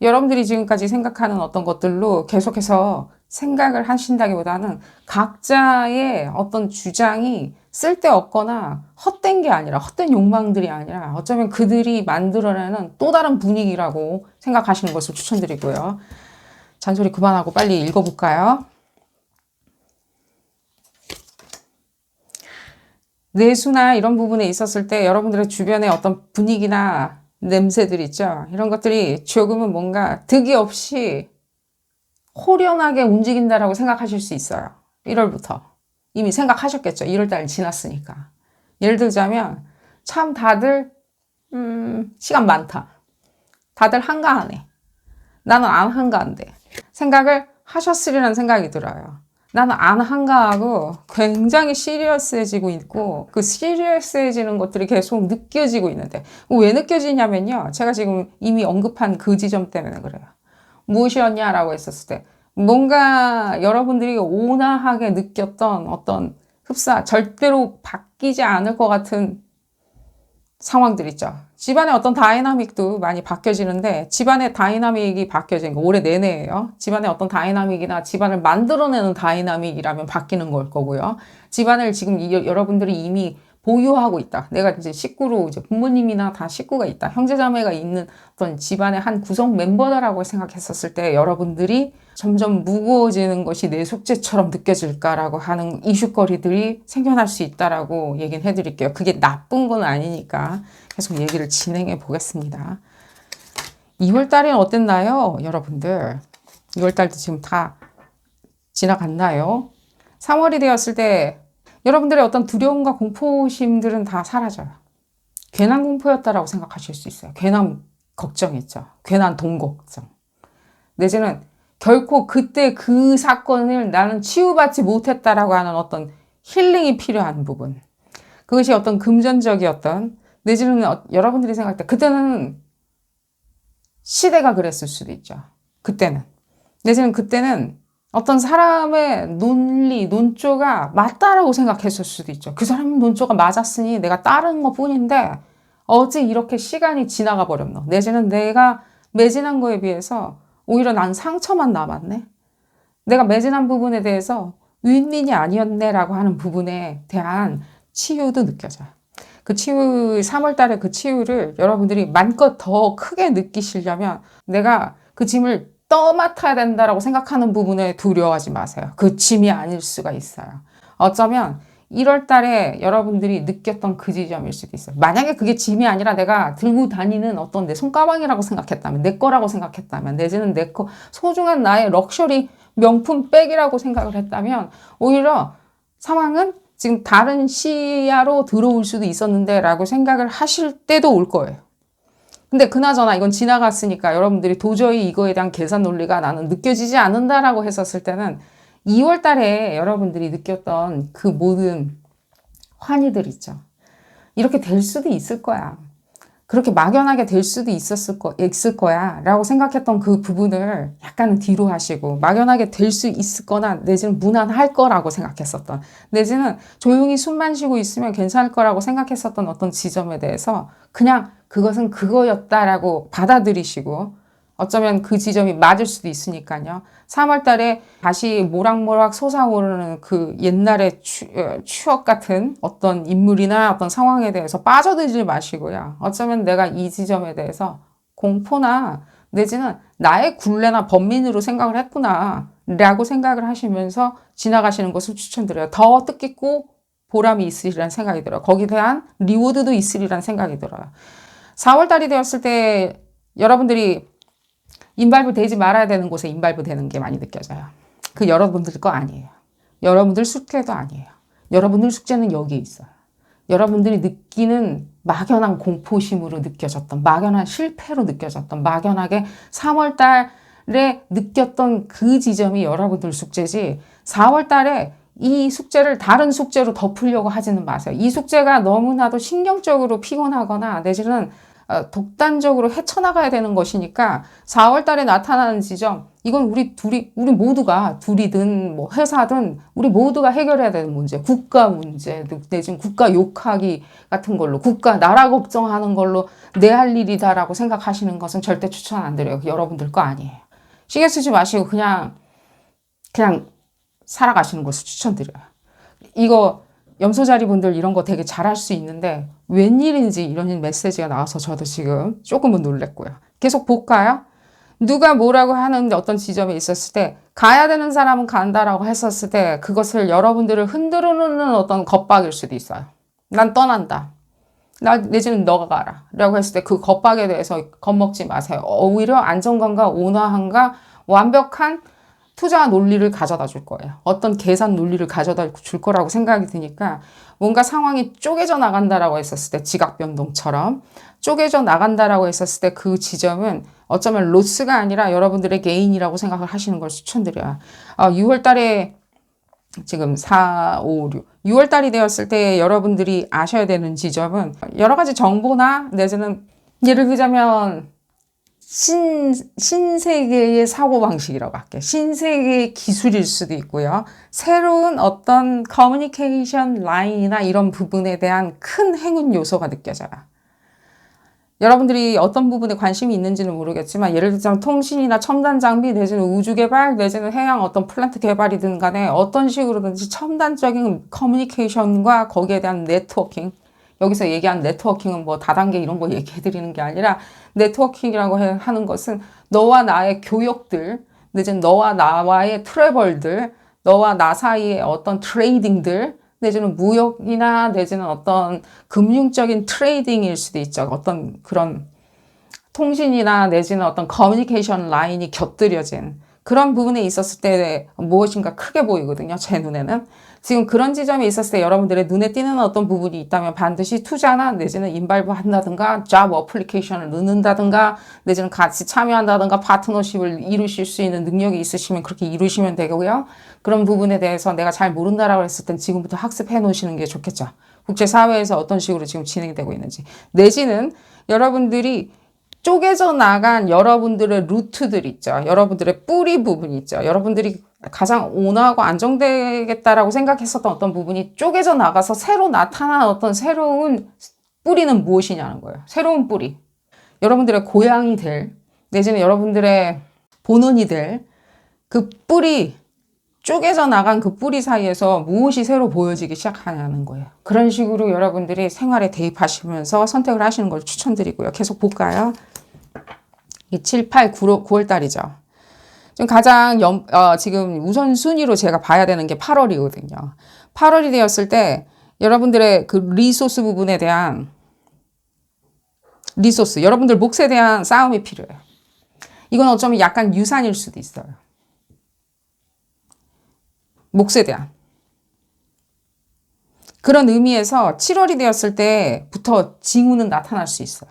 여러분들이 지금까지 생각하는 어떤 것들로 계속해서 생각을 하신다기보다는 각자의 어떤 주장이 쓸데없거나 헛된 게 아니라, 헛된 욕망들이 아니라 어쩌면 그들이 만들어내는 또 다른 분위기라고 생각하시는 것을 추천드리고요. 잔소리 그만하고 빨리 읽어볼까요? 뇌수나 이런 부분에 있었을 때 여러분들의 주변의 어떤 분위기나 냄새들 있죠. 이런 것들이 조금은 뭔가 득이 없이 호련하게 움직인다라고 생각하실 수 있어요. 1월부터. 이미 생각하셨겠죠. 1월달 지났으니까. 예를 들자면 참 다들 시간 많다. 다들 한가하네. 나는 안 한가한데. 생각을 하셨으리라는 생각이 들어요. 나는 안 한가하고 굉장히 시리어스해지고 있고 그 시리어스해지는 것들이 계속 느껴지고 있는데 왜 느껴지냐면요. 제가 지금 이미 언급한 그 지점 때문에 그래요. 무엇이었냐라고 했었을 때 뭔가 여러분들이 온화하게 느꼈던 어떤 흡사 절대로 바뀌지 않을 것 같은 상황들 있죠. 집안의 어떤 다이나믹도 많이 바뀌어지는데 집안의 다이나믹이 바뀌어지는 거 올해 내내예요. 집안의 어떤 다이나믹이나 집안을 만들어내는 다이나믹이라면 바뀌는 걸 거고요. 집안을 지금 여러분들이 이미 보유하고 있다. 내가 이제 식구로 이제 부모님이나 다 식구가 있다. 형제자매가 있는 어떤 집안의 한 구성 멤버다라고 생각했었을 때 여러분들이 점점 무거워지는 것이 내 숙제처럼 느껴질까라고 하는 이슈거리들이 생겨날 수 있다라고 얘기는 해드릴게요. 그게 나쁜 건 아니니까 계속 얘기를 진행해 보겠습니다. 2월 달에는 어땠나요? 여러분들. 2월 달도 지금 다 지나갔나요? 3월이 되었을 때 여러분들의 어떤 두려움과 공포심들은 다 사라져요. 괜한 공포였다라고 생각하실 수 있어요. 괜한 걱정이죠. 괜한 동걱정. 내지는 결코 그때 그 사건을 나는 치유받지 못했다라고 하는 어떤 힐링이 필요한 부분. 그것이 어떤 금전적이었던 내지는 여러분들이 생각할 때 그때는 시대가 그랬을 수도 있죠. 그때는. 내지는 그때는 어떤 사람의 논리, 논조가 맞다라고 생각했을 수도 있죠. 그 사람 논조가 맞았으니 내가 따른 것 뿐인데 어제 이렇게 시간이 지나가 버렸노. 내지는 내가 매진한 거에 비해서 오히려 난 상처만 남았네. 내가 매진한 부분에 대해서 윈윈이 아니었네라고 하는 부분에 대한 치유도 느껴져요. 그 치유, 3월 달에 그 치유를 여러분들이 마음껏 더 크게 느끼시려면 내가 그 짐을 떠맡아야 된다라고 생각하는 부분에 두려워하지 마세요. 그 짐이 아닐 수가 있어요. 어쩌면 1월 달에 여러분들이 느꼈던 그 지점일 수도 있어요. 만약에 그게 짐이 아니라 내가 들고 다니는 어떤 내 손가방이라고 생각했다면, 내 거라고 생각했다면, 내지는 내 거, 소중한 나의 럭셔리 명품 백이라고 생각을 했다면, 오히려 상황은 지금 다른 시야로 들어올 수도 있었는데 라고 생각을 하실 때도 올 거예요. 근데 그나저나 이건 지나갔으니까 여러분들이 도저히 이거에 대한 계산 논리가 나는 느껴지지 않는다라고 했었을 때는 2월 달에 여러분들이 느꼈던 그 모든 환희들 있죠. 이렇게 될 수도 있을 거야. 그렇게 막연하게 될 수도 있을 거야 라고 생각했던 그 부분을 약간 뒤로 하시고 막연하게 될 수 있을 거나 내지는 무난할 거라고 생각했었던 내지는 조용히 숨만 쉬고 있으면 괜찮을 거라고 생각했었던 어떤 지점에 대해서 그냥 그것은 그거였다라고 받아들이시고 어쩌면 그 지점이 맞을 수도 있으니까요. 3월 달에 다시 모락모락 솟아오르는 그 옛날의 추억 같은 어떤 인물이나 어떤 상황에 대해서 빠져들지 마시고요. 어쩌면 내가 이 지점에 대해서 공포나 내지는 나의 굴레나 번민으로 생각을 했구나 라고 생각을 하시면서 지나가시는 것을 추천드려요. 더 뜻깊고 보람이 있으리라는 생각이 들어요. 거기에 대한 리워드도 있으리라는 생각이 들어요. 4월 달이 되었을 때 여러분들이 인발부 되지 말아야 되는 곳에 인발부 되는 게 많이 느껴져요. 그 여러분들 거 아니에요. 여러분들 숙제도 아니에요. 여러분들 숙제는 여기에 있어요. 여러분들이 느끼는 막연한 공포심으로 느껴졌던, 막연한 실패로 느껴졌던, 막연하게 3월 달에 느꼈던 그 지점이 여러분들 숙제지, 4월 달에 이 숙제를 다른 숙제로 덮으려고 하지는 마세요. 이 숙제가 너무나도 신경적으로 피곤하거나 내지는 독단적으로 헤쳐나가야 되는 것이니까 4월 달에 나타나는 지점, 이건 우리 모두가, 둘이든 뭐 회사든 우리 모두가 해결해야 되는 문제, 국가 문제, 내지는 국가 욕하기 같은 걸로, 나라 걱정하는 걸로 내 할 일이다라고 생각하시는 것은 절대 추천 안 드려요. 여러분들 거 아니에요. 신경 쓰지 마시고 그냥 살아가시는 것을 추천드려요. 이거 염소자리 분들 이런 거 되게 잘할 수 있는데 웬일인지 이런 메시지가 나와서 저도 지금 조금은 놀랬고요. 계속 볼까요? 누가 뭐라고 하는 어떤 지점에 있었을 때 가야 되는 사람은 간다라고 했었을 때 그것을 여러분들을 흔들어 놓는 어떤 겁박일 수도 있어요. 난 떠난다. 내지는 너가 가라 라고 했을 때 그 겁박에 대해서 겁먹지 마세요. 오히려 안정감과 온화함과 완벽한 투자 논리를 가져다 줄 거예요. 어떤 계산 논리를 가져다 줄 거라고 생각이 드니까 뭔가 상황이 쪼개져 나간다라고 했었을 때 지각 변동처럼 쪼개져 나간다라고 했었을 때 그 지점은 어쩌면 로스가 아니라 여러분들의 게인이라고 생각을 하시는 걸 추천드려요. 6월 달에 지금 4, 5, 6. 6월 달이 되었을 때 여러분들이 아셔야 되는 지점은 여러 가지 정보나 내지는 예를 들자면 신세계의 사고방식이라고 할게요. 신세계의 기술일 수도 있고요. 새로운 어떤 커뮤니케이션 라인이나 이런 부분에 대한 큰 행운 요소가 느껴져요. 여러분들이 어떤 부분에 관심이 있는지는 모르겠지만 예를 들자면 통신이나 첨단 장비 내지는 우주 개발 내지는 해양 어떤 플랜트 개발이든 간에 어떤 식으로든지 첨단적인 커뮤니케이션과 거기에 대한 네트워킹, 여기서 얘기한 네트워킹은 뭐 다단계 이런 거 얘기해드리는 게 아니라 네트워킹이라고 하는 것은 너와 나의 교역들, 내지는 너와 나와의 트래벌들, 너와 나 사이의 어떤 트레이딩들, 내지는 무역이나 내지는 어떤 금융적인 트레이딩일 수도 있죠. 어떤 그런 통신이나 내지는 어떤 커뮤니케이션 라인이 곁들여진 그런 부분에 있었을 때 무엇인가 크게 보이거든요. 제 눈에는. 지금 그런 지점이 있었을 때 여러분들의 눈에 띄는 어떤 부분이 있다면 반드시 투자나 내지는 인발부 한다든가 잡 어플리케이션을 넣는다든가 내지는 같이 참여한다든가 파트너십을 이루실 수 있는 능력이 있으시면 그렇게 이루시면 되고요. 그런 부분에 대해서 내가 잘 모른다라고 했을 땐 지금부터 학습해 놓으시는 게 좋겠죠. 국제사회에서 어떤 식으로 지금 진행이 되고 있는지. 내지는 여러분들이 쪼개져 나간 여러분들의 루트들 있죠. 여러분들의 뿌리 부분 있죠. 여러분들이 가장 온화하고 안정되겠다라고 생각했었던 어떤 부분이 쪼개져 나가서 새로 나타난 어떤 새로운 뿌리는 무엇이냐는 거예요. 새로운 뿌리. 여러분들의 고향이 될, 내지는 여러분들의 본원이 될 그 뿌리, 쪼개져 나간 그 뿌리 사이에서 무엇이 새로 보여지기 시작하냐는 거예요. 그런 식으로 여러분들이 생활에 대입하시면서 선택을 하시는 걸 추천드리고요. 계속 볼까요? 7, 8, 9월 달이죠. 지금 가장 지금 우선순위로 제가 봐야 되는 게 8월이거든요. 8월이 되었을 때 여러분들의 그 리소스 부분에 대한 리소스, 여러분들 몫에 대한 싸움이 필요해요. 이건 어쩌면 약간 유산일 수도 있어요. 몫에 대한. 그런 의미에서 7월이 되었을 때부터 징후는 나타날 수 있어요.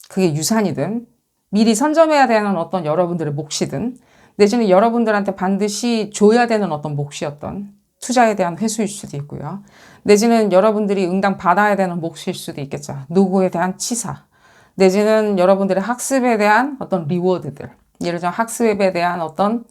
그게 유산이든 미리 선점해야 되는 어떤 여러분들의 몫이든 내지는 여러분들한테 반드시 줘야 되는 어떤 몫이었던 투자에 대한 회수일 수도 있고요. 내지는 여러분들이 응당 받아야 되는 몫일 수도 있겠죠. 노고에 대한 치사. 내지는 여러분들의 학습에 대한 어떤 리워드들. 예를 들어 학습에 대한 어떤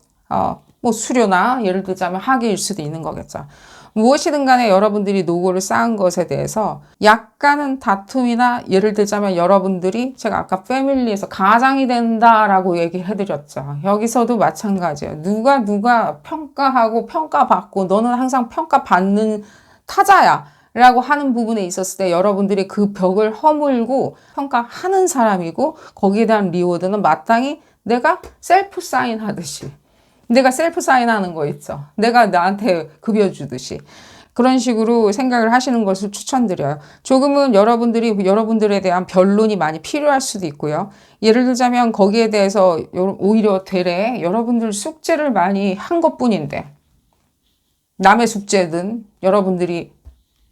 뭐 수료나 예를 들자면 학위일 수도 있는 거겠죠. 무엇이든 간에 여러분들이 노고를 쌓은 것에 대해서 약간은 다툼이나 예를 들자면 여러분들이 제가 아까 패밀리에서 가장이 된다라고 얘기를 해드렸죠. 여기서도 마찬가지예요. 누가 평가하고 평가받고 너는 항상 평가받는 타자야 라고 하는 부분에 있었을 때 여러분들이 그 벽을 허물고 평가하는 사람이고 거기에 대한 리워드는 마땅히 내가 셀프 사인 하듯이 내가 셀프 사인하는 거 있죠. 내가 나한테 급여 주듯이. 그런 식으로 생각을 하시는 것을 추천드려요. 조금은 여러분들에 대한 변론이 많이 필요할 수도 있고요. 예를 들자면 거기에 대해서 오히려 되레 여러분들 숙제를 많이 한 것뿐인데 남의 숙제든 여러분들이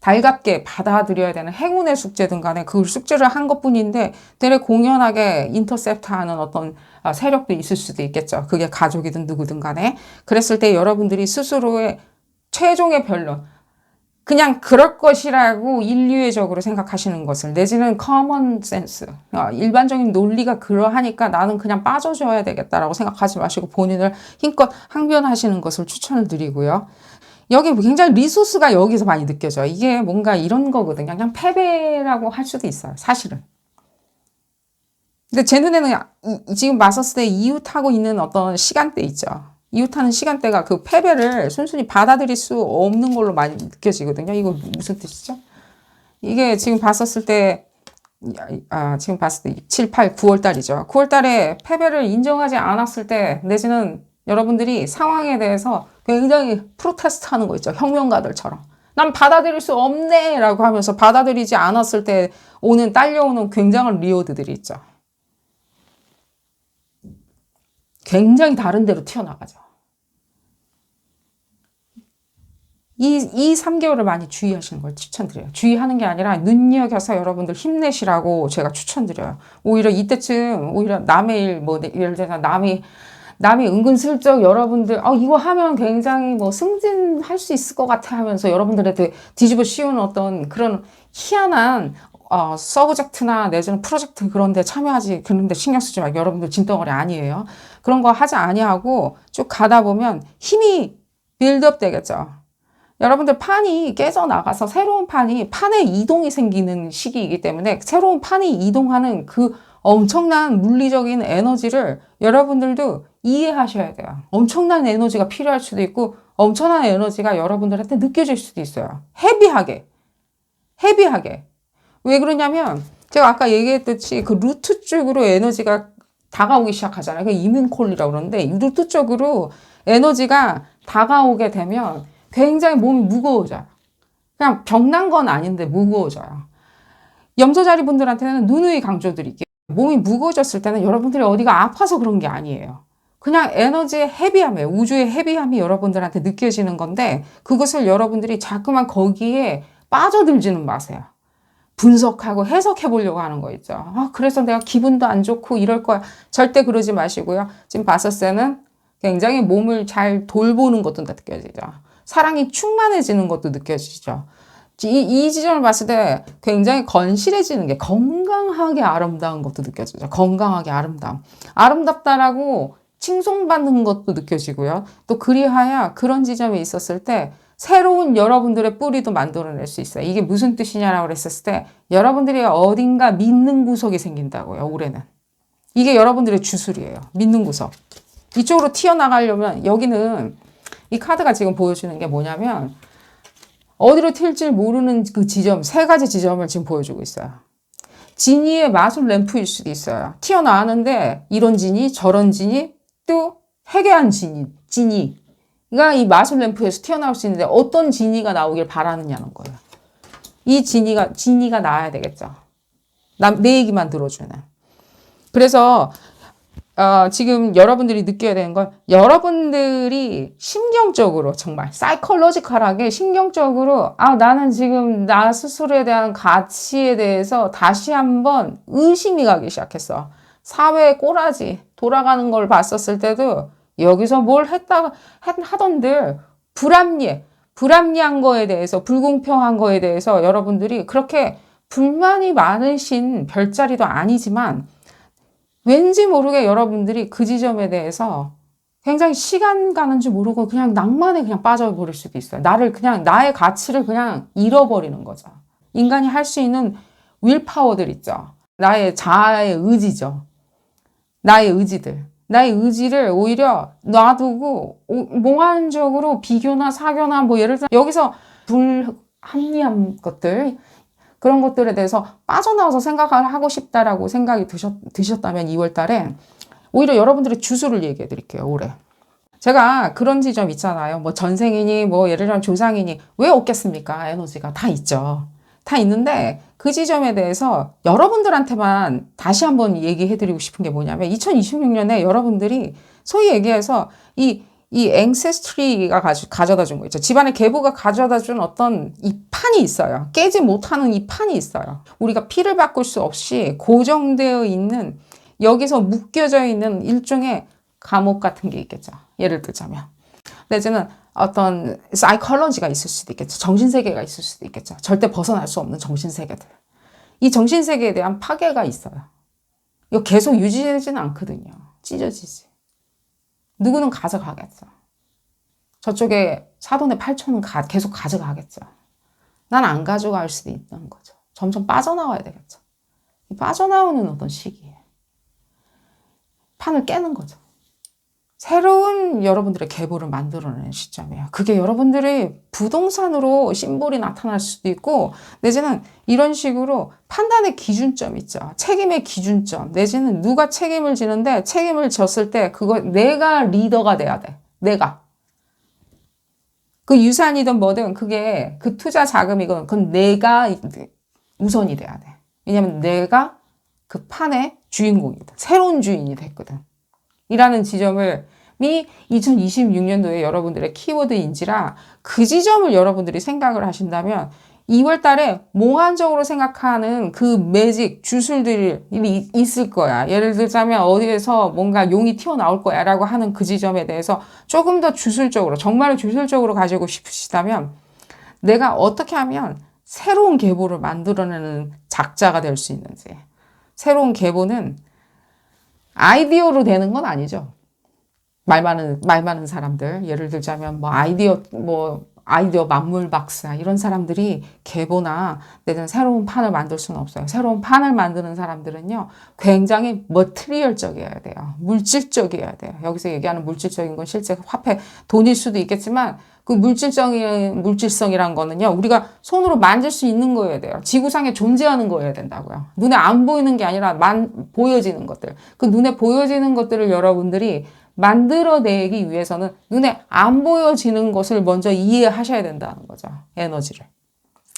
달갑게 받아들여야 되는 행운의 숙제든 간에 그 숙제를 한 것뿐인데 되레 공연하게 인터셉트하는 어떤 세력도 있을 수도 있겠죠. 그게 가족이든 누구든 간에. 그랬을 때 여러분들이 스스로의 최종의 변론, 그냥 그럴 것이라고 인류애적으로 생각하시는 것을, 내지는 커먼 센스, 일반적인 논리가 그러하니까 나는 그냥 빠져줘야 되겠다라고 생각하지 마시고 본인을 힘껏 항변하시는 것을 추천을 드리고요. 여기 굉장히 리소스가 여기서 많이 느껴져요. 이게 뭔가 이런 거거든요. 그냥 패배라고 할 수도 있어요. 사실은. 근데 제 눈에는 지금 봤었을 때 이웃하고 있는 어떤 시간대 있죠. 이웃하는 시간대가 그 패배를 순순히 받아들일 수 없는 걸로 많이 느껴지거든요. 이거 무슨 뜻이죠? 이게 지금 봤었을 때, 지금 봤을 때 7, 8, 9월 달이죠. 9월 달에 패배를 인정하지 않았을 때, 내지는 여러분들이 상황에 대해서 굉장히 프로테스트 하는 거 있죠. 혁명가들처럼. 난 받아들일 수 없네! 라고 하면서 받아들이지 않았을 때 딸려오는 굉장한 리워드들이 있죠. 굉장히 다른 데로 튀어나가죠. 이 3개월을 많이 주의하시는 걸 추천드려요. 주의하는 게 아니라 눈여겨서 여러분들 힘내시라고 제가 추천드려요. 오히려 이때쯤, 오히려 남의 일, 예를 들어서 남이 은근슬쩍 여러분들, 이거 하면 굉장히 승진할 수 있을 것 같아 하면서 여러분들한테 뒤집어 씌우는 어떤 그런 희한한, 서브젝트나 내지는 프로젝트 그런 데 참여하지, 그런데 신경 쓰지 말고 여러분들 진덩어리 아니에요. 그런 거 하지 아니하고 쭉 가다 보면 힘이 빌드업 되겠죠. 여러분들 판이 깨져나가서 새로운 판에 이동이 생기는 시기이기 때문에 새로운 판이 이동하는 그 엄청난 물리적인 에너지를 여러분들도 이해하셔야 돼요. 엄청난 에너지가 필요할 수도 있고 엄청난 에너지가 여러분들한테 느껴질 수도 있어요. 헤비하게. 왜 그러냐면 제가 아까 얘기했듯이 그 루트 쪽으로 에너지가 다가오기 시작하잖아요. 그 이민콜이라고 그러는데 루트 쪽으로 에너지가 다가오게 되면 굉장히 몸이 무거워져요. 그냥 병난 건 아닌데 무거워져요. 염소자리 분들한테는 누누이 강조드릴게요. 몸이 무거워졌을 때는 여러분들이 어디가 아파서 그런 게 아니에요. 그냥 에너지의 헤비함이에요. 우주의 헤비함이 여러분들한테 느껴지는 건데 그것을 여러분들이 자꾸만 거기에 빠져들지는 마세요. 분석하고 해석해 보려고 하는 거 있죠. 그래서 내가 기분도 안 좋고 이럴 거야. 절대 그러지 마시고요. 지금 봤을 때는 굉장히 몸을 잘 돌보는 것도 느껴지죠. 사랑이 충만해지는 것도 느껴지죠. 이 지점을 봤을 때 굉장히 건실해지는 게 건강하게 아름다운 것도 느껴지죠. 건강하게 아름다움. 아름답다라고 칭송받는 것도 느껴지고요. 또 그리하여 그런 지점에 있었을 때 새로운 여러분들의 뿌리도 만들어낼 수 있어요. 이게 무슨 뜻이냐라고 그랬을 때 여러분들이 어딘가 믿는 구석이 생긴다고요. 올해는. 이게 여러분들의 주술이에요. 믿는 구석. 이쪽으로 튀어나가려면 여기는 이 카드가 지금 보여주는 게 뭐냐면 어디로 튈지 모르는 그 지점, 3가지 지점을 지금 보여주고 있어요. 지니의 마술 램프일 수도 있어요. 튀어나왔는데 이런 지니, 저런 지니, 또 해괴한 지니가 이 마술 램프에서 튀어나올 수 있는데 어떤 지니가 나오길 바라느냐는 거예요. 이 지니가 나와야 되겠죠. 내 얘기만 들어주는. 그래서 지금 여러분들이 느껴야 되는 건 여러분들이 심경적으로 정말 사이콜로지컬하게 심경적으로 나는 지금 나 스스로에 대한 가치에 대해서 다시 한번 의심이 가기 시작했어. 사회의 꼬라지 돌아가는 걸 봤었을 때도 여기서 뭘 하던들 불합리한 거에 대해서 불공평한 거에 대해서 여러분들이 그렇게 불만이 많으신 별자리도 아니지만 왠지 모르게 여러분들이 그 지점에 대해서 굉장히 시간 가는 줄 모르고 그냥 낭만에 그냥 빠져버릴 수도 있어요. 나의 가치를 그냥 잃어버리는 거죠. 인간이 할 수 있는 윌파워들 있죠. 나의 자아의 의지죠. 나의 의지를 오히려 놔두고 몽환적으로 비교나 사교나 예를 들어 여기서 불합리한 것들 그런 것들에 대해서 빠져나와서 생각을 하고 싶다라고 생각이 드셨다면 2월 달에 오히려 여러분들의 주술을 얘기해 드릴게요. 올해. 제가 그런 지점 있잖아요. 전생이니 예를 들면 조상이니 왜 없겠습니까? 에너지가 다 있죠. 다 있는데 그 지점에 대해서 여러분들한테만 다시 한번 얘기해 드리고 싶은 게 뭐냐면 2026년에 여러분들이 소위 얘기해서 이 이 앵세스트리가 가져다 준 거 있죠. 집안의 계보가 가져다 준 어떤 이 판이 있어요. 깨지 못하는 이 판이 있어요. 우리가 피를 바꿀 수 없이 고정되어 있는, 여기서 묶여져 있는 일종의 감옥 같은 게 있겠죠. 예를 들자면. 내지는 어떤 사이콜로지가 있을 수도 있겠죠. 정신세계가 있을 수도 있겠죠. 절대 벗어날 수 없는 정신세계들. 이 정신세계에 대한 파괴가 있어요. 이거 계속 유지되지는 않거든요. 찢어지지. 누구는 가져가겠죠. 저쪽에 사돈의 8촌은 계속 가져가겠죠. 난 안 가져갈 수도 있다는 거죠. 점점 빠져나와야 되겠죠. 빠져나오는 어떤 시기에 판을 깨는 거죠. 새로운 여러분들의 계보를 만들어내는 시점이에요. 그게 여러분들의 부동산으로 심볼이 나타날 수도 있고, 내지는 이런 식으로 판단의 기준점 있죠. 책임의 기준점. 내지는 누가 책임을 지는데 책임을 졌을 때 그거 내가 리더가 돼야 돼. 내가. 그 유산이든 뭐든 그게 그 투자 자금이건 그건 내가 우선이 돼야 돼. 왜냐면 내가 그 판의 주인공이다. 새로운 주인이 됐거든. 이라는 지점을 2026년도에 여러분들의 키워드인지라 그 지점을 여러분들이 생각을 하신다면 2월 달에 몽환적으로 생각하는 그 매직, 주술들이 있을 거야. 예를 들자면 어디에서 뭔가 용이 튀어나올 거야 라고 하는 그 지점에 대해서 조금 더 주술적으로, 정말 주술적으로 가지고 싶으시다면 내가 어떻게 하면 새로운 계보를 만들어내는 작자가 될 수 있는지. 새로운 계보는 아이디어로 되는 건 아니죠. 말 많은 사람들, 예를 들자면 아이디어 만물 박사 이런 사람들이 계보나 내지는 새로운 판을 만들 수는 없어요. 새로운 판을 만드는 사람들은요, 굉장히 머티리얼적이어야 돼요. 물질적이어야 돼요. 여기서 얘기하는 물질적인 건 실제 화폐, 돈일 수도 있겠지만 그 물질성이란 거는요, 우리가 손으로 만질 수 있는 거여야 돼요. 지구상에 존재하는 거여야 된다고요. 눈에 안 보이는 게 아니라 보여지는 것들. 그 눈에 보여지는 것들을 여러분들이 만들어내기 위해서는 눈에 안 보여지는 것을 먼저 이해하셔야 된다는 거죠. 에너지를.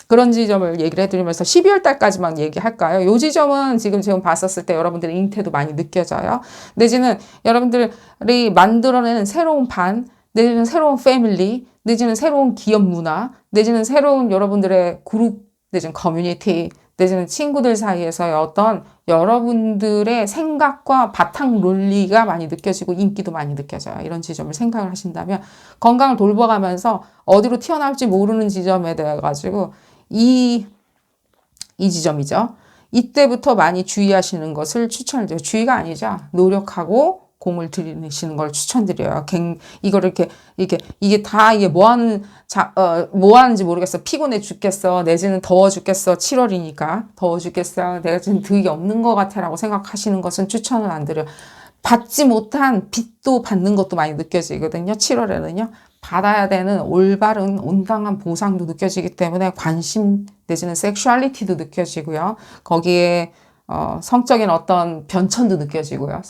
그런 지점을 얘기를 해드리면서 12월 달까지만 얘기할까요? 이 지점은 지금 봤었을 때 여러분들의 잉태도 많이 느껴져요. 내지는 여러분들이 만들어내는 새로운 반, 내지는 새로운 패밀리, 내지는 새로운 기업 문화, 내지는 새로운 여러분들의 그룹, 내지는 커뮤니티, 내지는 친구들 사이에서의 어떤 여러분들의 생각과 바탕 논리가 많이 느껴지고 인기도 많이 느껴져요. 이런 지점을 생각을 하신다면 건강을 돌봐가면서 어디로 튀어나올지 모르는 지점에 대해 가지고 이 지점이죠. 이때부터 많이 주의하시는 것을 추천을 드려요. 주의가 아니죠. 노력하고 공을 들이시는 걸 추천드려요. 이거를 이게 다 뭐 하는지 모르겠어. 피곤해 죽겠어. 내지는 더워 죽겠어. 7월이니까. 더워 죽겠어. 내가 지금 득이 없는 것 같아. 라고 생각하시는 것은 추천을 안 드려요. 받지 못한 빚도 받는 것도 많이 느껴지거든요. 7월에는요. 받아야 되는 올바른 온당한 보상도 느껴지기 때문에 관심 내지는 섹슈얼리티도 느껴지고요. 거기에 성적인 어떤 변천도 느껴지고요.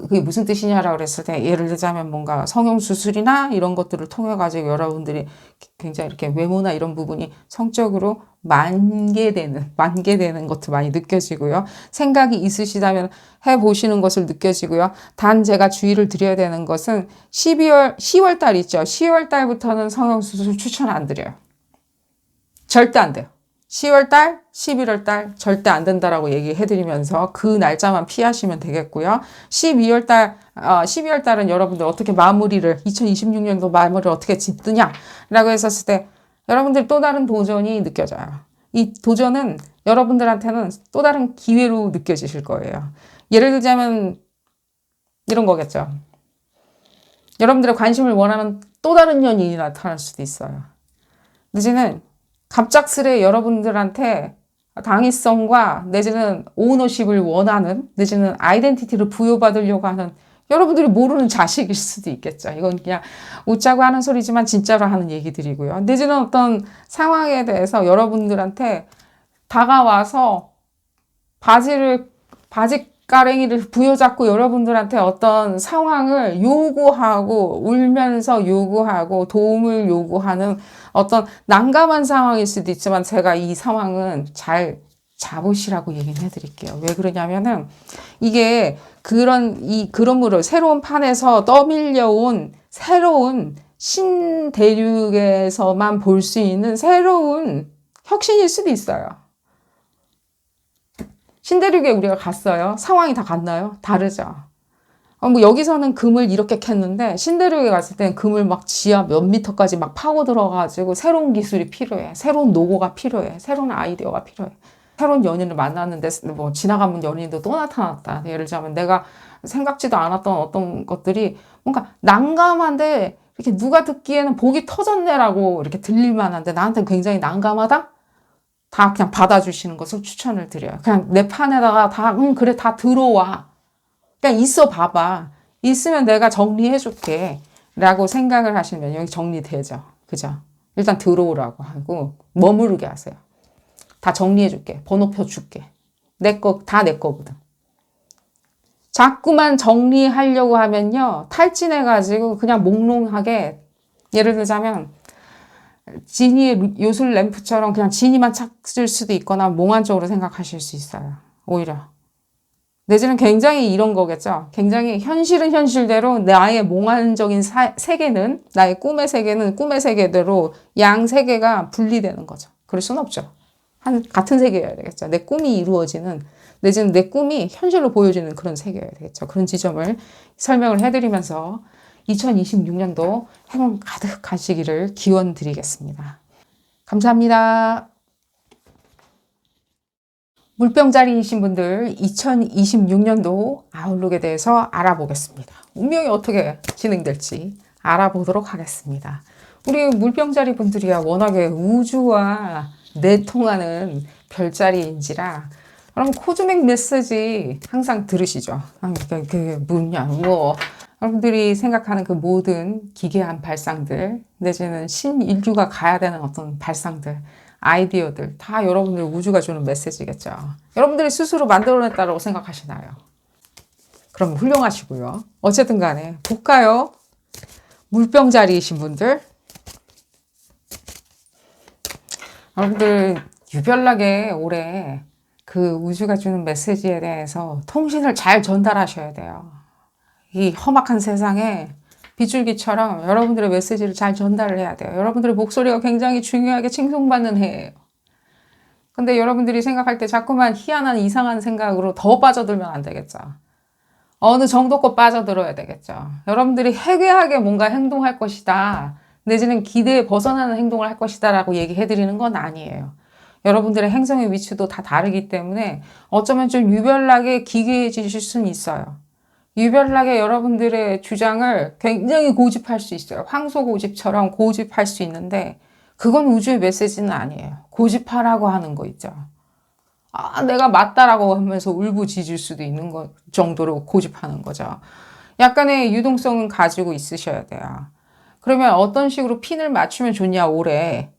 그게 무슨 뜻이냐라고 그랬을 때, 예를 들자면 뭔가 성형수술이나 이런 것들을 통해가지고 여러분들이 굉장히 이렇게 외모나 이런 부분이 성적으로 만개되는 것도 많이 느껴지고요. 생각이 있으시다면 해보시는 것을 느껴지고요. 단 제가 주의를 드려야 되는 것은 10월 달 있죠. 10월 달부터는 성형수술 추천 안 드려요. 절대 안 돼요. 10월 달, 11월 달 절대 안 된다라고 얘기해드리면서 그 날짜만 피하시면 되겠고요. 12월 달은 여러분들 어떻게 2026년도 마무리를 어떻게 짓느냐라고 했었을 때 여러분들 또 다른 도전이 느껴져요. 이 도전은 여러분들한테는 또 다른 기회로 느껴지실 거예요. 예를 들자면 이런 거겠죠. 여러분들의 관심을 원하는 또 다른 연인이 나타날 수도 있어요. 내지는 갑작스레 여러분들한테 당위성과 내지는 오너십을 원하는, 내지는 아이덴티티를 부여받으려고 하는 여러분들이 모르는 자식일 수도 있겠죠. 이건 그냥 웃자고 하는 소리지만 진짜로 하는 얘기들이고요. 내지는 어떤 상황에 대해서 여러분들한테 다가와서 바지가랭이를 부여잡고 여러분들한테 어떤 상황을 요구하고 울면서 요구하고 도움을 요구하는 어떤 난감한 상황일 수도 있지만 제가 이 상황은 잘 잡으시라고 얘기는 해드릴게요. 왜 그러냐면은 이게 그러므로 새로운 판에서 떠밀려온 새로운 신대륙에서만 볼 수 있는 새로운 혁신일 수도 있어요. 신대륙에 우리가 갔어요. 상황이 다 같나요? 다르죠. 뭐 여기서는 금을 이렇게 캤는데 신대륙에 갔을 때는 금을 막 지하 몇 미터까지 막 파고 들어가지고 새로운 기술이 필요해. 새로운 노고가 필요해. 새로운 아이디어가 필요해. 새로운 연인을 만났는데 뭐 지나가면 연인도 또 나타났다. 예를 들자면 내가 생각지도 않았던 어떤 것들이 뭔가 난감한데 이렇게 누가 듣기에는 복이 터졌네라고 이렇게 들릴 만한데 나한테 굉장히 난감하다? 다 그냥 받아주시는 것을 추천을 드려요. 그냥 내 판에다가 다, 그래, 다 들어와. 그냥 있어 봐봐. 있으면 내가 정리해 줄게. 라고 생각을 하시면 여기 정리되죠. 그죠? 일단 들어오라고 하고 머무르게 하세요. 다 정리해 줄게. 번호표 줄게. 다 내 거거든. 자꾸만 정리하려고 하면요. 탈진해가지고 그냥 몽롱하게 예를 들자면 지니의 요술 램프처럼 그냥 지니만 찾을 수도 있거나 몽환적으로 생각하실 수 있어요. 오히려. 내지는 굉장히 이런 거겠죠. 굉장히 현실은 현실대로 나의 몽환적인 세계는 나의 꿈의 세계는 꿈의 세계대로 양 세계가 분리되는 거죠. 그럴 수는 없죠. 같은 세계여야 되겠죠. 내 꿈이 이루어지는 내지는 내 꿈이 현실로 보여지는 그런 세계여야 되겠죠. 그런 지점을 설명을 해드리면서 2026년도 행운 가득하시기를 기원 드리겠습니다. 감사합니다. 물병자리이신 분들 2026년도 아웃룩에 대해서 알아보겠습니다. 운명이 어떻게 진행될지 알아보도록 하겠습니다. 우리 물병자리 분들이야 워낙에 우주와 내통하는 별자리인지라 그럼 코즈믹 메시지 항상 들으시죠. 그 뭐냐 뭐 여러분들이 생각하는 그 모든 기괴한 발상들 내지는 신인류가 가야 되는 어떤 발상들 아이디어들 다 여러분들 우주가 주는 메시지겠죠. 여러분들이 스스로 만들어냈다고 생각하시나요? 그럼 훌륭하시고요. 어쨌든 간에 볼까요? 물병자리이신 분들 여러분들 유별나게 올해 그 우주가 주는 메시지에 대해서 통신을 잘 전달하셔야 돼요. 이 험악한 세상에 빗줄기처럼 여러분들의 메시지를 잘 전달을 해야 돼요. 여러분들의 목소리가 굉장히 중요하게 칭송받는 해예요. 근데 여러분들이 생각할 때 자꾸만 희한한 이상한 생각으로 더 빠져들면 안 되겠죠. 어느 정도껏 빠져들어야 되겠죠. 여러분들이 해괴하게 뭔가 행동할 것이다. 내지는 기대에 벗어나는 행동을 할 것이다 라고 얘기해드리는 건 아니에요. 여러분들의 행성의 위치도 다 다르기 때문에 어쩌면 좀 유별나게 기괴해지실 수는 있어요. 유별나게 여러분들의 주장을 굉장히 고집할 수 있어요. 황소 고집처럼 고집할 수 있는데 그건 우주의 메시지는 아니에요. 고집하라고 하는 거 있죠. 아, 내가 맞다라고 하면서 울부짖을 수도 있는 것 정도로 고집하는 거죠. 약간의 유동성은 가지고 있으셔야 돼요. 그러면 어떤 식으로 핀을 맞추면 좋냐, 올해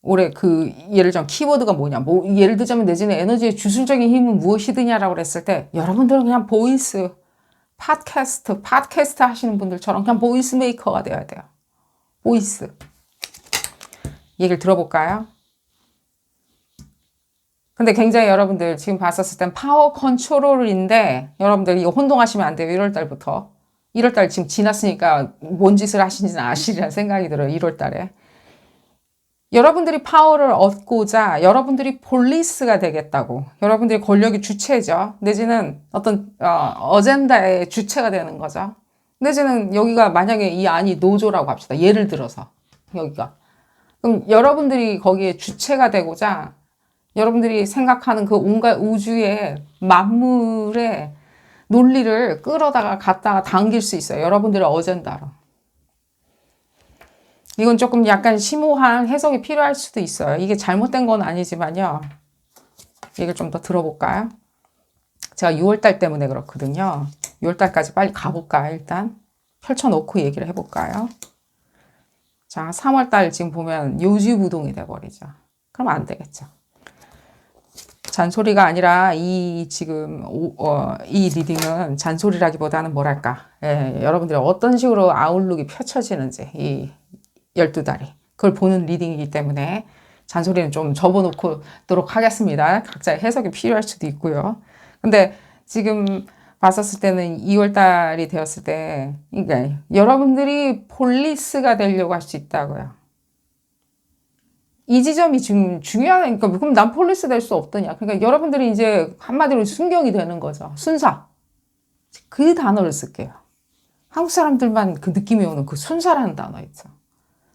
예를 들면 키워드가 뭐냐, 예를 들자면 내지는 에너지의 주술적인 힘은 무엇이드냐라고 그랬을 때 여러분들은 그냥 보이스, 팟캐스트 하시는 분들처럼 그냥 보이스 메이커가 되어야 돼요. 보이스. 얘기를 들어볼까요? 근데 굉장히 여러분들 지금 봤었을 땐 파워 컨트롤인데 여러분들 이거 혼동하시면 안 돼요. 1월달부터. 1월달 지금 지났으니까 뭔 짓을 하시는지는 아시리라는 생각이 들어요. 1월달에. 여러분들이 파워를 얻고자 여러분들이 폴리스가 되겠다고. 여러분들이 권력의 주체죠. 내지는 어떤 어젠다의 주체가 되는 거죠. 내지는 여기가 만약에 이 안이 노조라고 합시다. 예를 들어서 여기가. 그럼 여러분들이 거기에 주체가 되고자 여러분들이 생각하는 그 온갖 우주의 만물의 논리를 끌어다가 갖다가 당길 수 있어요. 여러분들의 어젠다로. 이건 조금 약간 심오한 해석이 필요할 수도 있어요. 이게 잘못된 건 아니지만요. 얘기를 좀 더 들어볼까요? 제가 6월달 때문에 그렇거든요. 6월달까지 빨리 가볼까요? 일단 펼쳐놓고 얘기를 해볼까요? 자, 3월달 지금 보면 요지부동이 돼버리죠. 그럼 안 되겠죠. 잔소리가 아니라 이 리딩은 잔소리라기보다는 뭐랄까, 여러분들이 어떤 식으로 아웃룩이 펼쳐지는지 이 12달이 그걸 보는 리딩이기 때문에 잔소리는 좀 접어놓도록 하겠습니다. 각자의 해석이 필요할 수도 있고요. 근데 지금 봤었을 때는 2월 달이 되었을 때, 그러니까 여러분들이 폴리스가 되려고 할 수 있다고요. 이 지점이 지금 중요하니까, 그럼 난 폴리스 될 수 없더냐. 그러니까 여러분들이 이제 한마디로 순경이 되는 거죠. 순사. 그 단어를 쓸게요. 한국 사람들만 그 느낌이 오는 그 순사라는 단어 있죠.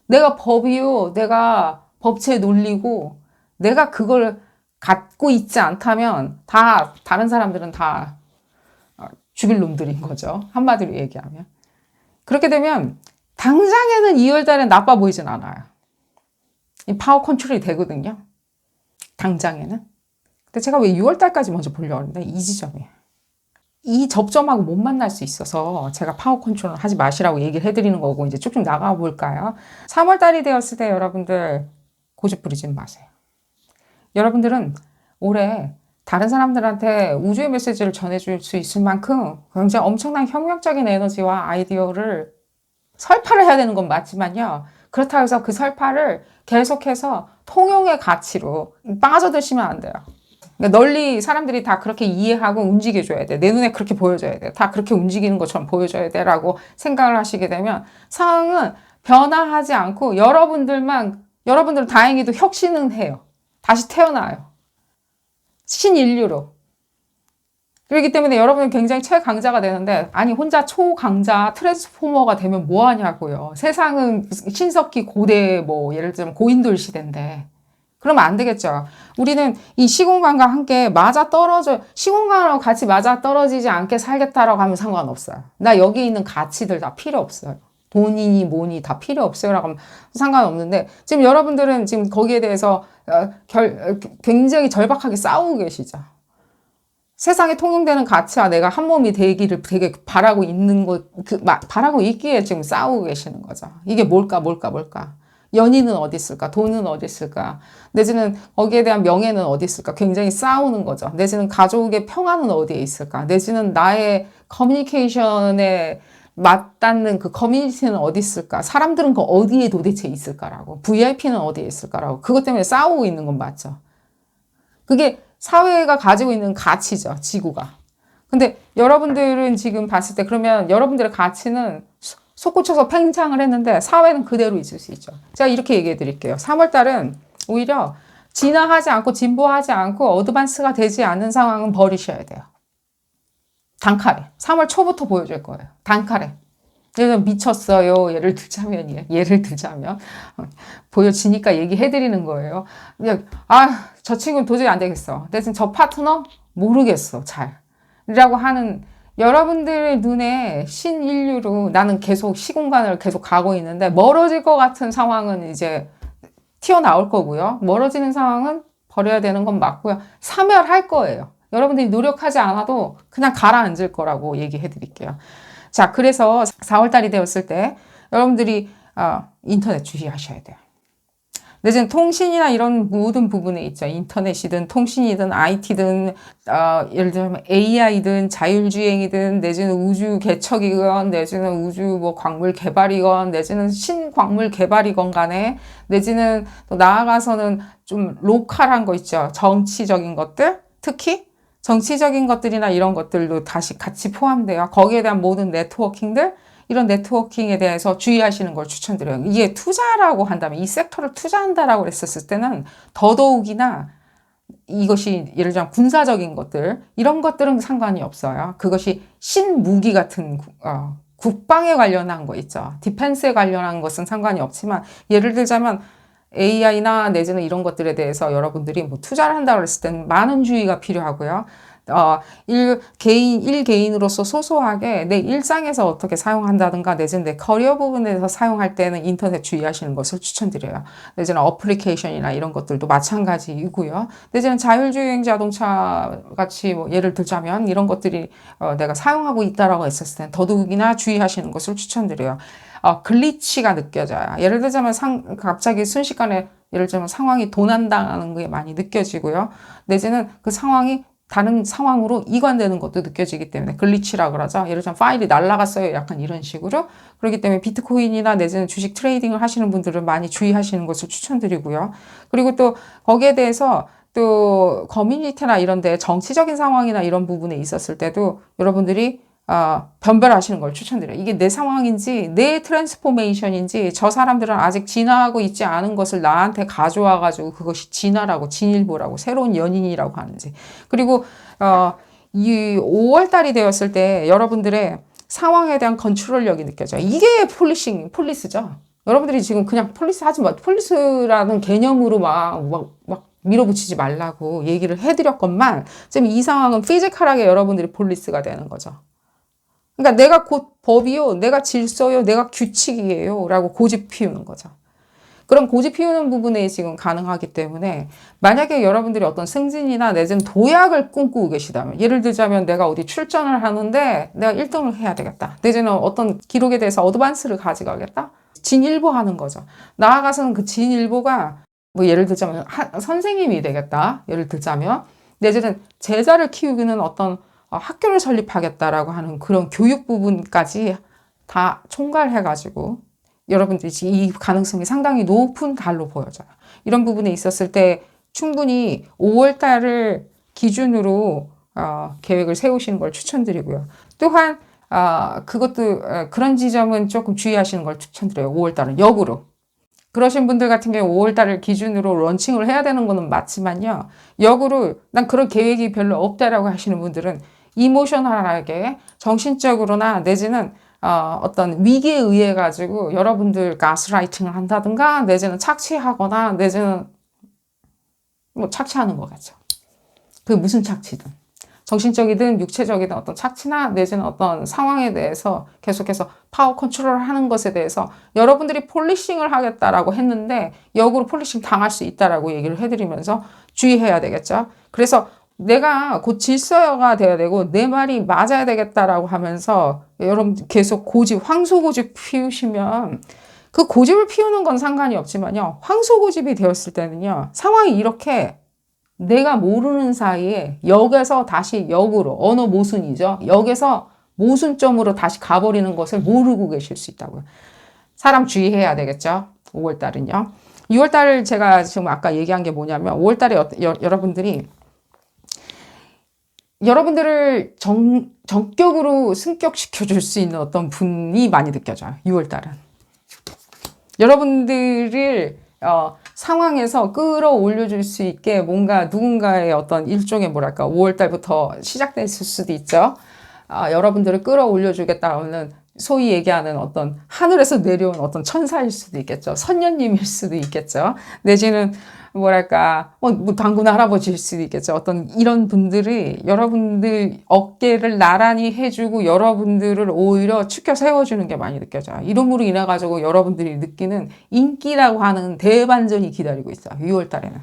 내가 법이요, 내가 법치에 놀리고, 내가 그걸 갖고 있지 않다면, 다른 사람들은 다 죽일 놈들인 거죠. 한마디로 얘기하면. 그렇게 되면, 당장에는 2월 달에 나빠 보이진 않아요. 이 파워 컨트롤이 되거든요. 당장에는. 근데 제가 왜 6월 달까지 먼저 보려고 하는데, 이 지점이에요. 이 접점하고 못 만날 수 있어서 제가 파워 컨트롤 하지 마시라고 얘기를 해드리는 거고, 이제 쭉쭉 나가 볼까요? 3월 달이 되었을 때 여러분들 고집 부리지 마세요. 여러분들은 올해 다른 사람들한테 우주의 메시지를 전해줄 수 있을 만큼 굉장히 엄청난 혁명적인 에너지와 아이디어를 설파를 해야 되는 건 맞지만요. 그렇다고 해서 그 설파를 계속해서 통용의 가치로 빠져드시면 안 돼요. 그러니까 널리 사람들이 다 그렇게 이해하고 움직여줘야 돼. 내 눈에 그렇게 보여줘야 돼. 다 그렇게 움직이는 것처럼 보여줘야 돼. 라고 생각을 하시게 되면 상황은 변화하지 않고 여러분들은 다행히도 혁신은 해요. 다시 태어나요. 신인류로. 그렇기 때문에 여러분은 굉장히 최강자가 되는데, 아니 혼자 초강자 트랜스포머가 되면 뭐 하냐고요. 세상은 신석기 고대 예를 들면 고인돌 시대인데 그러면 안 되겠죠. 우리는 이 시공간과 함께 시공간하고 같이 맞아 떨어지지 않게 살겠다라고 하면 상관없어요. 나 여기 있는 가치들 다 필요 없어요. 돈이니 뭐니 다 필요 없어요. 라고 하면 상관없는데, 지금 여러분들은 지금 거기에 대해서 굉장히 절박하게 싸우고 계시죠. 세상에 통용되는 가치와 내가 한 몸이 되기를 되게 바라고 있는 바라고 있기에 지금 싸우고 계시는 거죠. 이게 뭘까? 연인은 어디 있을까? 돈은 어디 있을까? 내지는 거기에 대한 명예는 어디 있을까? 굉장히 싸우는 거죠. 내지는 가족의 평화는 어디에 있을까? 내지는 나의 커뮤니케이션에 맞닿는 그 커뮤니티는 어디 있을까? 사람들은 그 어디에 도대체 있을까라고. VIP는 어디에 있을까라고. 그것 때문에 싸우고 있는 건 맞죠. 그게 사회가 가지고 있는 가치죠. 지구가. 근데 여러분들은 지금 봤을 때 그러면 여러분들의 가치는 솟구쳐서 팽창을 했는데 사회는 그대로 있을 수 있죠. 제가 이렇게 얘기해 드릴게요. 3월 달은 오히려 진화하지 않고 진보하지 않고 어드밴스가 되지 않는 상황은 버리셔야 돼요. 단칼에. 3월 초부터 보여줄 거예요. 단칼에. 얘는 미쳤어요. 예를 들자면 보여지니까 얘기해 드리는 거예요. 저 친구는 도저히 안 되겠어. 대신 저 파트너 모르겠어. 라고 하는 여러분들의 눈에 신인류로 나는 계속 시공간을 계속 가고 있는데 멀어질 것 같은 상황은 이제 튀어나올 거고요. 멀어지는 상황은 버려야 되는 건 맞고요. 사멸할 거예요. 여러분들이 노력하지 않아도 그냥 가라앉을 거라고 얘기해 드릴게요. 자, 그래서 4월 달이 되었을 때 여러분들이 인터넷 주의하셔야 돼요. 내지는 통신이나 이런 모든 부분에 있죠. 인터넷이든 통신이든 IT든 예를 들면 AI든 자율주행이든 내지는 우주 개척이건 내지는 우주 광물 개발이건 내지는 신광물 개발이건 간에 내지는 또 나아가서는 좀 로컬한 거 있죠. 정치적인 것들, 특히 정치적인 것들이나 이런 것들도 다시 같이 포함돼요. 거기에 대한 모든 네트워킹들, 이런 네트워킹에 대해서 주의하시는 걸 추천드려요. 이게 투자라고 한다면, 이 섹터를 투자한다라고 했었을 때는 더더욱이나 이것이 예를 들면 군사적인 것들, 이런 것들은 상관이 없어요. 그것이 신무기 같은 국방에 관련한 거 있죠. 디펜스에 관련한 것은 상관이 없지만, 예를 들자면 AI나 내지는 이런 것들에 대해서 여러분들이 투자를 한다고 했을 때는 많은 주의가 필요하고요. 개인으로서 소소하게 내 일상에서 어떻게 사용한다든가 내지는 내 커리어 부분에서 사용할 때는 인터넷 주의하시는 것을 추천드려요. 내지는 어플리케이션이나 이런 것들도 마찬가지이고요. 내지는 자율주행 자동차 같이 예를 들자면 이런 것들이 내가 사용하고 있다라고 했었을 때는 더더욱이나 주의하시는 것을 추천드려요. 글리치가 느껴져요. 예를 들자면 갑자기 순식간에 예를 들면 상황이 도난당하는 게 많이 느껴지고요. 내지는 그 상황이 다른 상황으로 이관되는 것도 느껴지기 때문에 글리치라 그러죠. 예를 들면 파일이 날아갔어요. 약간 이런 식으로. 그렇기 때문에 비트코인이나 내지는 주식 트레이딩을 하시는 분들은 많이 주의하시는 것을 추천드리고요. 그리고 또 거기에 대해서 또 커뮤니티나 이런 데 정치적인 상황이나 이런 부분에 있었을 때도 여러분들이 변별하시는 걸 추천드려요. 이게 내 상황인지 내 트랜스포메이션인지 저 사람들은 아직 진화하고 있지 않은 것을 나한테 가져와가지고 그것이 진화라고 진일보라고 새로운 연인이라고 하는지. 그리고 이 5월달이 되었을 때 여러분들의 상황에 대한 컨트롤력이 느껴져요. 이게 폴리스죠. 여러분들이 지금 그냥 폴리스 하지 마. 폴리스라는 개념으로 막 밀어붙이지 말라고 얘기를 해드렸건만 지금 이 상황은 피지컬하게 여러분들이 폴리스가 되는 거죠. 그러니까 내가 곧 법이요, 내가 질서요, 내가 규칙이에요 라고 고집 피우는 거죠. 그런 고집 피우는 부분에 지금 가능하기 때문에 만약에 여러분들이 어떤 승진이나 내지는 도약을 꿈꾸고 계시다면, 예를 들자면 내가 어디 출전을 하는데 내가 1등을 해야 되겠다. 내지는 어떤 기록에 대해서 어드밴스를 가져가겠다. 진일보하는 거죠. 나아가서는 그 진일보가 뭐 예를 들자면 선생님이 되겠다. 예를 들자면 내지는 제자를 키우기는 어떤 학교를 설립하겠다라고 하는 그런 교육 부분까지 다 총괄해가지고 여러분들이 이 가능성이 상당히 높은 달로 보여져요. 이런 부분에 있었을 때 충분히 5월 달을 기준으로 계획을 세우시는 걸 추천드리고요. 또한 그것도 그런 지점은 조금 주의하시는 걸 추천드려요. 5월 달은 역으로. 그러신 분들 같은 경우 5월 달을 기준으로 런칭을 해야 되는 거는 맞지만요. 역으로 난 그런 계획이 별로 없다라고 하시는 분들은 이모셔널하게 정신적으로나 내지는 어떤 위기에 의해 가지고 여러분들 가스라이팅을 한다든가 내지는 착취하거나 내지는 뭐 착취하는 거겠죠. 그 무슨 착취든. 정신적이든 육체적이든 어떤 착취나 내지는 어떤 상황에 대해서 계속해서 파워 컨트롤을 하는 것에 대해서 여러분들이 폴리싱을 하겠다라고 했는데 역으로 폴리싱 당할 수 있다라고 얘기를 해드리면서 주의해야 되겠죠. 그래서 내가 곧 질서가 돼야 되고 내 말이 맞아야 되겠다라고 하면서 여러분 계속 황소 고집 피우시면 그 고집을 피우는 건 상관이 없지만요. 황소 고집이 되었을 때는요. 상황이 이렇게 내가 모르는 사이에 역에서 다시 역으로 언어 모순이죠. 역에서 모순점으로 다시 가버리는 것을 모르고 계실 수 있다고요. 사람 주의해야 되겠죠. 5월달은요. 6월달 제가 지금 아까 얘기한 게 뭐냐면 5월달에 여러분들을 전격으로 승격시켜줄 수 있는 어떤 분이 많이 느껴져요. 6월달은. 여러분들을 상황에서 끌어올려줄 수 있게 뭔가 누군가의 어떤 일종의 5월달부터 시작됐을 수도 있죠. 여러분들을 끌어올려주겠다는 소위 얘기하는 어떤 하늘에서 내려온 어떤 천사일 수도 있겠죠. 선녀님일 수도 있겠죠. 내지는 뭐 당군 할아버지일 수도 있겠죠. 어떤 이런 분들이 여러분들 어깨를 나란히 해주고 여러분들을 오히려 축켜 세워주는 게 많이 느껴져요. 이름으로 인해 가지고 여러분들이 느끼는 인기라고 하는 대반전이 기다리고 있어요. 6월 달에는.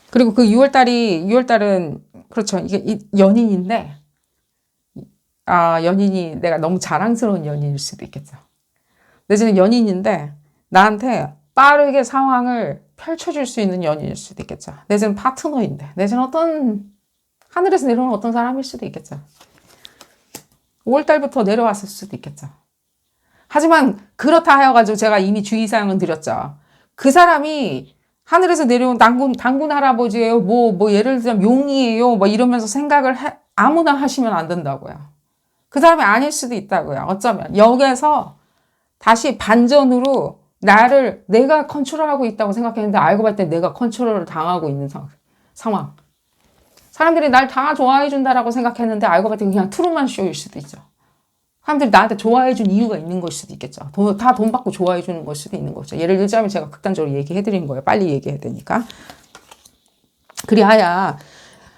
그리고 그 6월달은 그렇죠. 이게 연인인데 연인이 내가 너무 자랑스러운 연인일 수도 있겠죠. 내지는 연인인데 나한테 빠르게 상황을 펼쳐줄 수 있는 연인일 수도 있겠죠. 내지는 파트너인데 내지는 어떤 하늘에서 내려오는 어떤 사람일 수도 있겠죠. 5월달부터 내려왔을 수도 있겠죠. 하지만 그렇다 하여가지고 제가 이미 주의사항은 드렸죠. 그 사람이 하늘에서 내려온 당군 할아버지예요. 뭐 예를 들자면 용이에요. 뭐 이러면서 생각을 아무나 하시면 안 된다고요. 그 사람이 아닐 수도 있다고요. 어쩌면 역에서 다시 반전으로 내가 컨트롤하고 있다고 생각했는데 알고 봤을 때 내가 컨트롤을 당하고 있는 상황. 사람들이 날 다 좋아해 준다라고 생각했는데 알고 봤을 때 그냥 트루만 쇼일 수도 있죠. 사람들이 나한테 좋아해 준 이유가 있는 걸 수도 있겠죠. 다 돈 받고 좋아해 주는 걸 수도 있는 거죠. 예를 들자면 제가 극단적으로 얘기해 드린 거예요. 빨리 얘기해야 되니까. 그리하여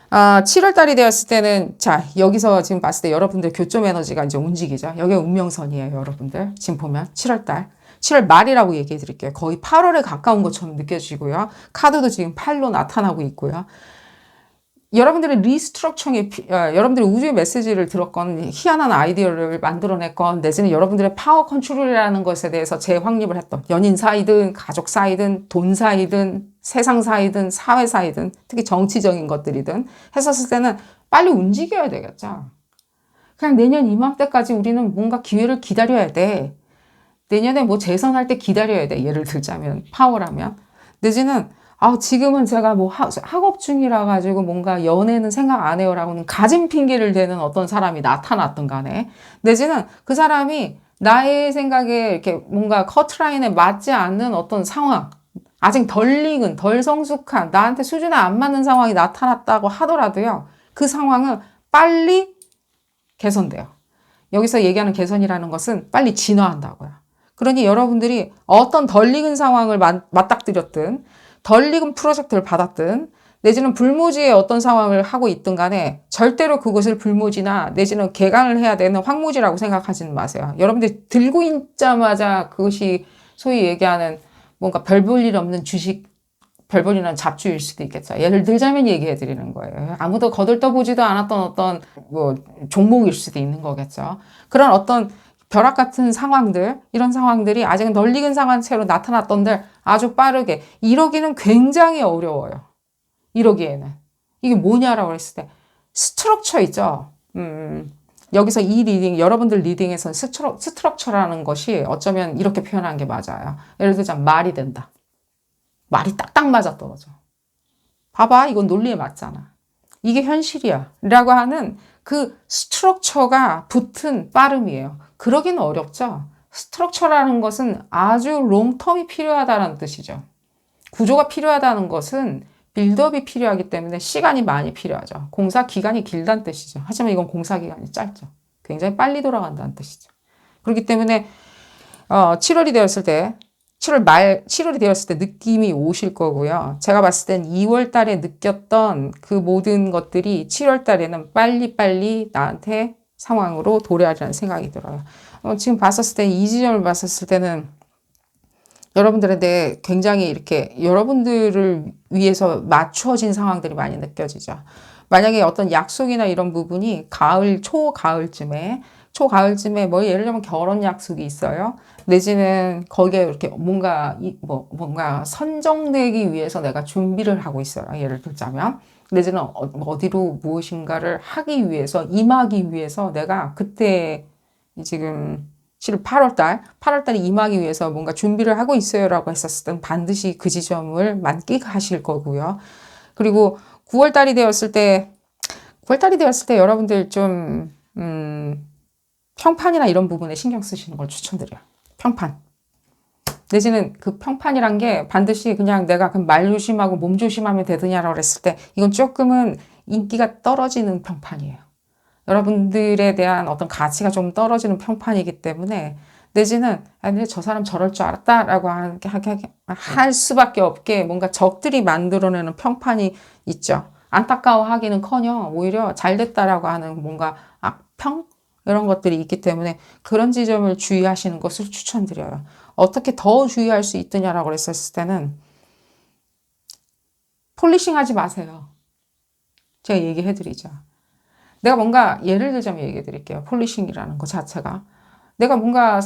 7월 달이 되었을 때는 자 여기서 지금 봤을 때 여러분들 교점 에너지가 이제 움직이죠. 여기가 운명선이에요. 여러분들 지금 보면 7월 달 7월 말이라고 얘기해 드릴게요. 거의 8월에 가까운 것처럼 느껴지고요. 카드도 지금 8로 나타나고 있고요. 여러분들의 리스트럭처에 여러분들이 우주의 메시지를 들었건 희한한 아이디어를 만들어냈건 내지는 여러분들의 파워 컨트롤이라는 것에 대해서 재확립을 했던 연인 사이든 가족 사이든 돈 사이든 세상 사이든 사회 사이든 특히 정치적인 것들이든 했었을 때는 빨리 움직여야 되겠죠. 그냥 내년 이맘때까지 우리는 뭔가 기회를 기다려야 돼. 내년에 뭐 재선할 때 기다려야 돼. 예를 들자면 파워라면. 내지는 지금은 제가 뭐 학업 중이라 가지고 뭔가 연애는 생각 안 해요라고는 가진 핑계를 대는 어떤 사람이 나타났던 간에, 내지는 그 사람이 나의 생각에 이렇게 뭔가 커트라인에 맞지 않는 어떤 상황, 아직 덜 익은, 덜 성숙한, 나한테 수준에 안 맞는 상황이 나타났다고 하더라도요, 그 상황은 빨리 개선돼요. 여기서 얘기하는 개선이라는 것은 빨리 진화한다고요. 그러니 여러분들이 어떤 덜 익은 상황을 맞닥뜨렸든, 덜 익은 프로젝트를 받았든, 내지는 불모지의 어떤 상황을 하고 있든 간에 절대로 그것을 불모지나 내지는 개강을 해야 되는 황무지라고 생각하지는 마세요. 여러분들 들고 있자마자 그것이 소위 얘기하는 뭔가 별 볼 일 없는 주식, 별 볼 일 없는 잡주일 수도 있겠죠. 예를 들자면 얘기해 드리는 거예요. 아무도 거들떠보지도 않았던 어떤 뭐 종목일 수도 있는 거겠죠. 그런 어떤 벼락 같은 상황들, 이런 상황들이 아직은 덜 익은 상황체로 나타났던들 아주 빠르게, 이러기는 굉장히 어려워요. 이러기에는. 이게 뭐냐라고 했을 때, 스트럭처 있죠? 여기서 이 리딩, 여러분들 리딩에서는 스트럭처라는 것이 어쩌면 이렇게 표현한 게 맞아요. 예를 들자면 말이 된다. 말이 딱딱 맞아 떨어져. 봐봐, 이건 논리에 맞잖아. 이게 현실이야. 라고 하는 그 스트럭처가 붙은 빠름이에요. 그러기는 어렵죠. 스트럭처라는 것은 아주 롱텀이 필요하다는 뜻이죠. 구조가 필요하다는 것은 빌드업이 필요하기 때문에 시간이 많이 필요하죠. 공사 기간이 길다는 뜻이죠. 하지만 이건 공사 기간이 짧죠. 굉장히 빨리 돌아간다는 뜻이죠. 그렇기 때문에 7월이 되었을 때 7월이 되었을 때 느낌이 오실 거고요. 제가 봤을 땐 2월 달에 느꼈던 그 모든 것들이 7월 달에는 빨리빨리 나한테 상황으로 도래하리라는 생각이 들어요. 지금 봤었을 때, 이 지점을 봤었을 때는 여러분들한테 굉장히 이렇게 여러분들을 위해서 맞춰진 상황들이 많이 느껴지죠. 만약에 어떤 약속이나 이런 부분이 초가을쯤에 뭐 예를 들면 결혼 약속이 있어요. 내지는 거기에 이렇게 뭔가 선정되기 위해서 내가 준비를 하고 있어요. 예를 들자면. 내지는 어디로 무엇인가를 하기 위해서, 임하기 위해서 내가 그때 지금 8월달에 임하기 위해서 뭔가 준비를 하고 있어요라고 했었을 땐 반드시 그 지점을 만끽하실 거고요. 그리고 9월달이 되었을 때 여러분들 좀, 평판이나 이런 부분에 신경 쓰시는 걸 추천드려요. 평판. 내지는 그 평판이란 게 반드시 그냥 내가 말 조심하고 몸 조심하면 되느냐라고 했을 때 이건 조금은 인기가 떨어지는 평판이에요. 여러분들에 대한 어떤 가치가 좀 떨어지는 평판이기 때문에, 내지는 아니 저 사람 저럴 줄 알았다라고 할 수밖에 없게 뭔가 적들이 만들어내는 평판이 있죠. 안타까워하기는커녕 오히려 잘됐다라고 하는 뭔가 악평 이런 것들이 있기 때문에 그런 지점을 주의하시는 것을 추천드려요. 어떻게 더 주의할 수 있느냐라고 했었을 때는 폴리싱 하지 마세요. 제가 얘기해드리죠. 내가 뭔가 예를 들자면 얘기해 드릴게요. 폴리싱이라는 것 자체가. 내가 뭔가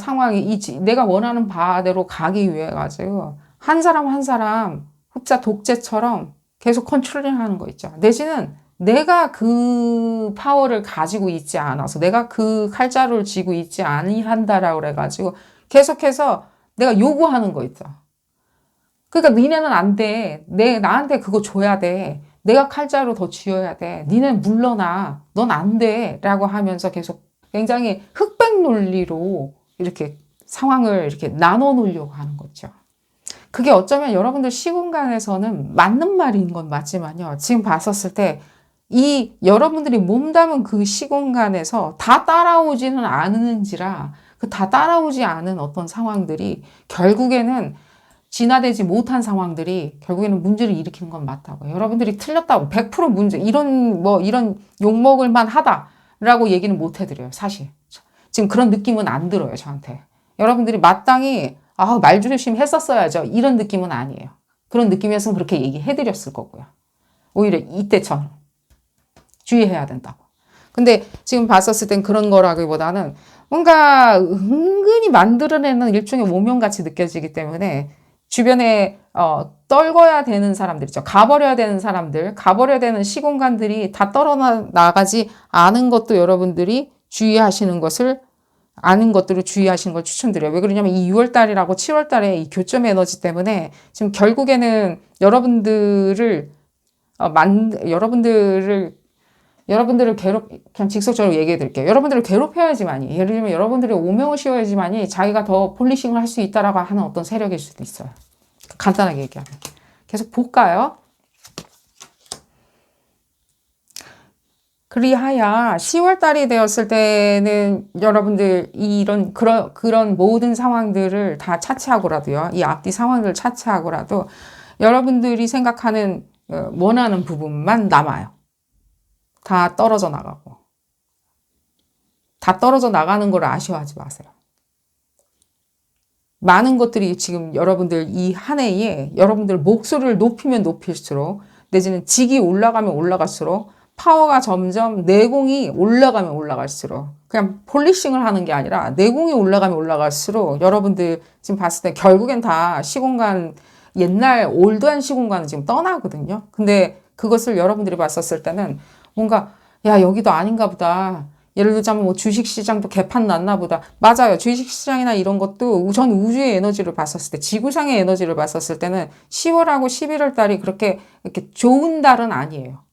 내가 원하는 바대로 가기 위해 가지고 한 사람 한 사람 흡자 독재처럼 계속 컨트롤링 하는 거 있죠. 내지는 내가 그 파워를 가지고 있지 않아서, 내가 그 칼자루를 쥐고 있지 아니한다라고 그래가지고 계속해서 내가 요구하는 거 있죠. 그러니까 니네는 안 돼. 나한테 그거 줘야 돼. 내가 칼자루 더 쥐어야 돼. 니네는 물러나. 넌 안 돼. 라고 하면서 계속 굉장히 흑백 논리로 이렇게 상황을 이렇게 나눠 놓으려고 하는 거죠. 그게 어쩌면 여러분들 시공간에서는 맞는 말인 건 맞지만요. 지금 봤었을 때 이 여러분들이 몸담은 그 시공간에서 다 따라오지는 않은지라, 그 다 따라오지 않은 어떤 상황들이 결국에는 진화되지 못한 상황들이 결국에는 문제를 일으키는 건 맞다고. 여러분들이 틀렸다고 100% 문제, 이런 욕먹을 만하다라고 얘기는 못 해드려요, 사실. 지금 그런 느낌은 안 들어요, 저한테. 여러분들이 마땅히 말조심 했었어야죠, 이런 느낌은 아니에요. 그런 느낌이었으면 그렇게 얘기해드렸을 거고요. 오히려 이때처럼 주의해야 된다고. 근데 지금 봤었을 땐 그런 거라기보다는 뭔가 은근히 만들어내는 일종의 오명같이 느껴지기 때문에 주변에 떨궈야 되는 사람들이죠. 가버려야 되는 사람들, 가버려야 되는 시공간들이 다 떨어나가지 않은 것도 여러분들이 주의하시는 것을 아는 것들을 주의하시는 걸 추천드려요. 왜 그러냐면 이 6월달이라고 7월달에 이 교점 에너지 때문에 지금 결국에는 여러분들을 여러분들을 그냥 직접적으로 얘기해 드릴게요. 여러분들을 괴롭혀야지만이, 예를 들면 여러분들의 오명을 씌워야지만이 자기가 더 폴리싱을 할 수 있다라고 하는 어떤 세력일 수도 있어요. 간단하게 얘기하면. 계속 볼까요? 그리하여 10월 달이 되었을 때는 여러분들 그런 모든 상황들을 다 차치하고라도요. 이 앞뒤 상황들을 차치하고라도 여러분들이 생각하는 원하는 부분만 남아요. 다 떨어져 나가고. 다 떨어져 나가는 걸 아쉬워하지 마세요. 많은 것들이 지금 여러분들 이 한 해에 여러분들 목소리를 높이면 높일수록 내지는 직이 올라가면 올라갈수록 파워가 점점 내공이 올라가면 올라갈수록 그냥 폴리싱을 하는 게 아니라 내공이 올라가면 올라갈수록 여러분들 지금 봤을 때 결국엔 다 시공간 옛날 올드한 시공간은 지금 떠나거든요. 근데 그것을 여러분들이 봤었을 때는 뭔가 야 여기도 아닌가 보다. 예를 들자면 뭐 주식시장도 개판 났나 보다. 맞아요. 주식시장이나 이런 것도 전 우주의 에너지를 봤었을 때, 지구상의 에너지를 봤었을 때는 10월하고 11월 달이 그렇게 이렇게 좋은 달은 아니에요.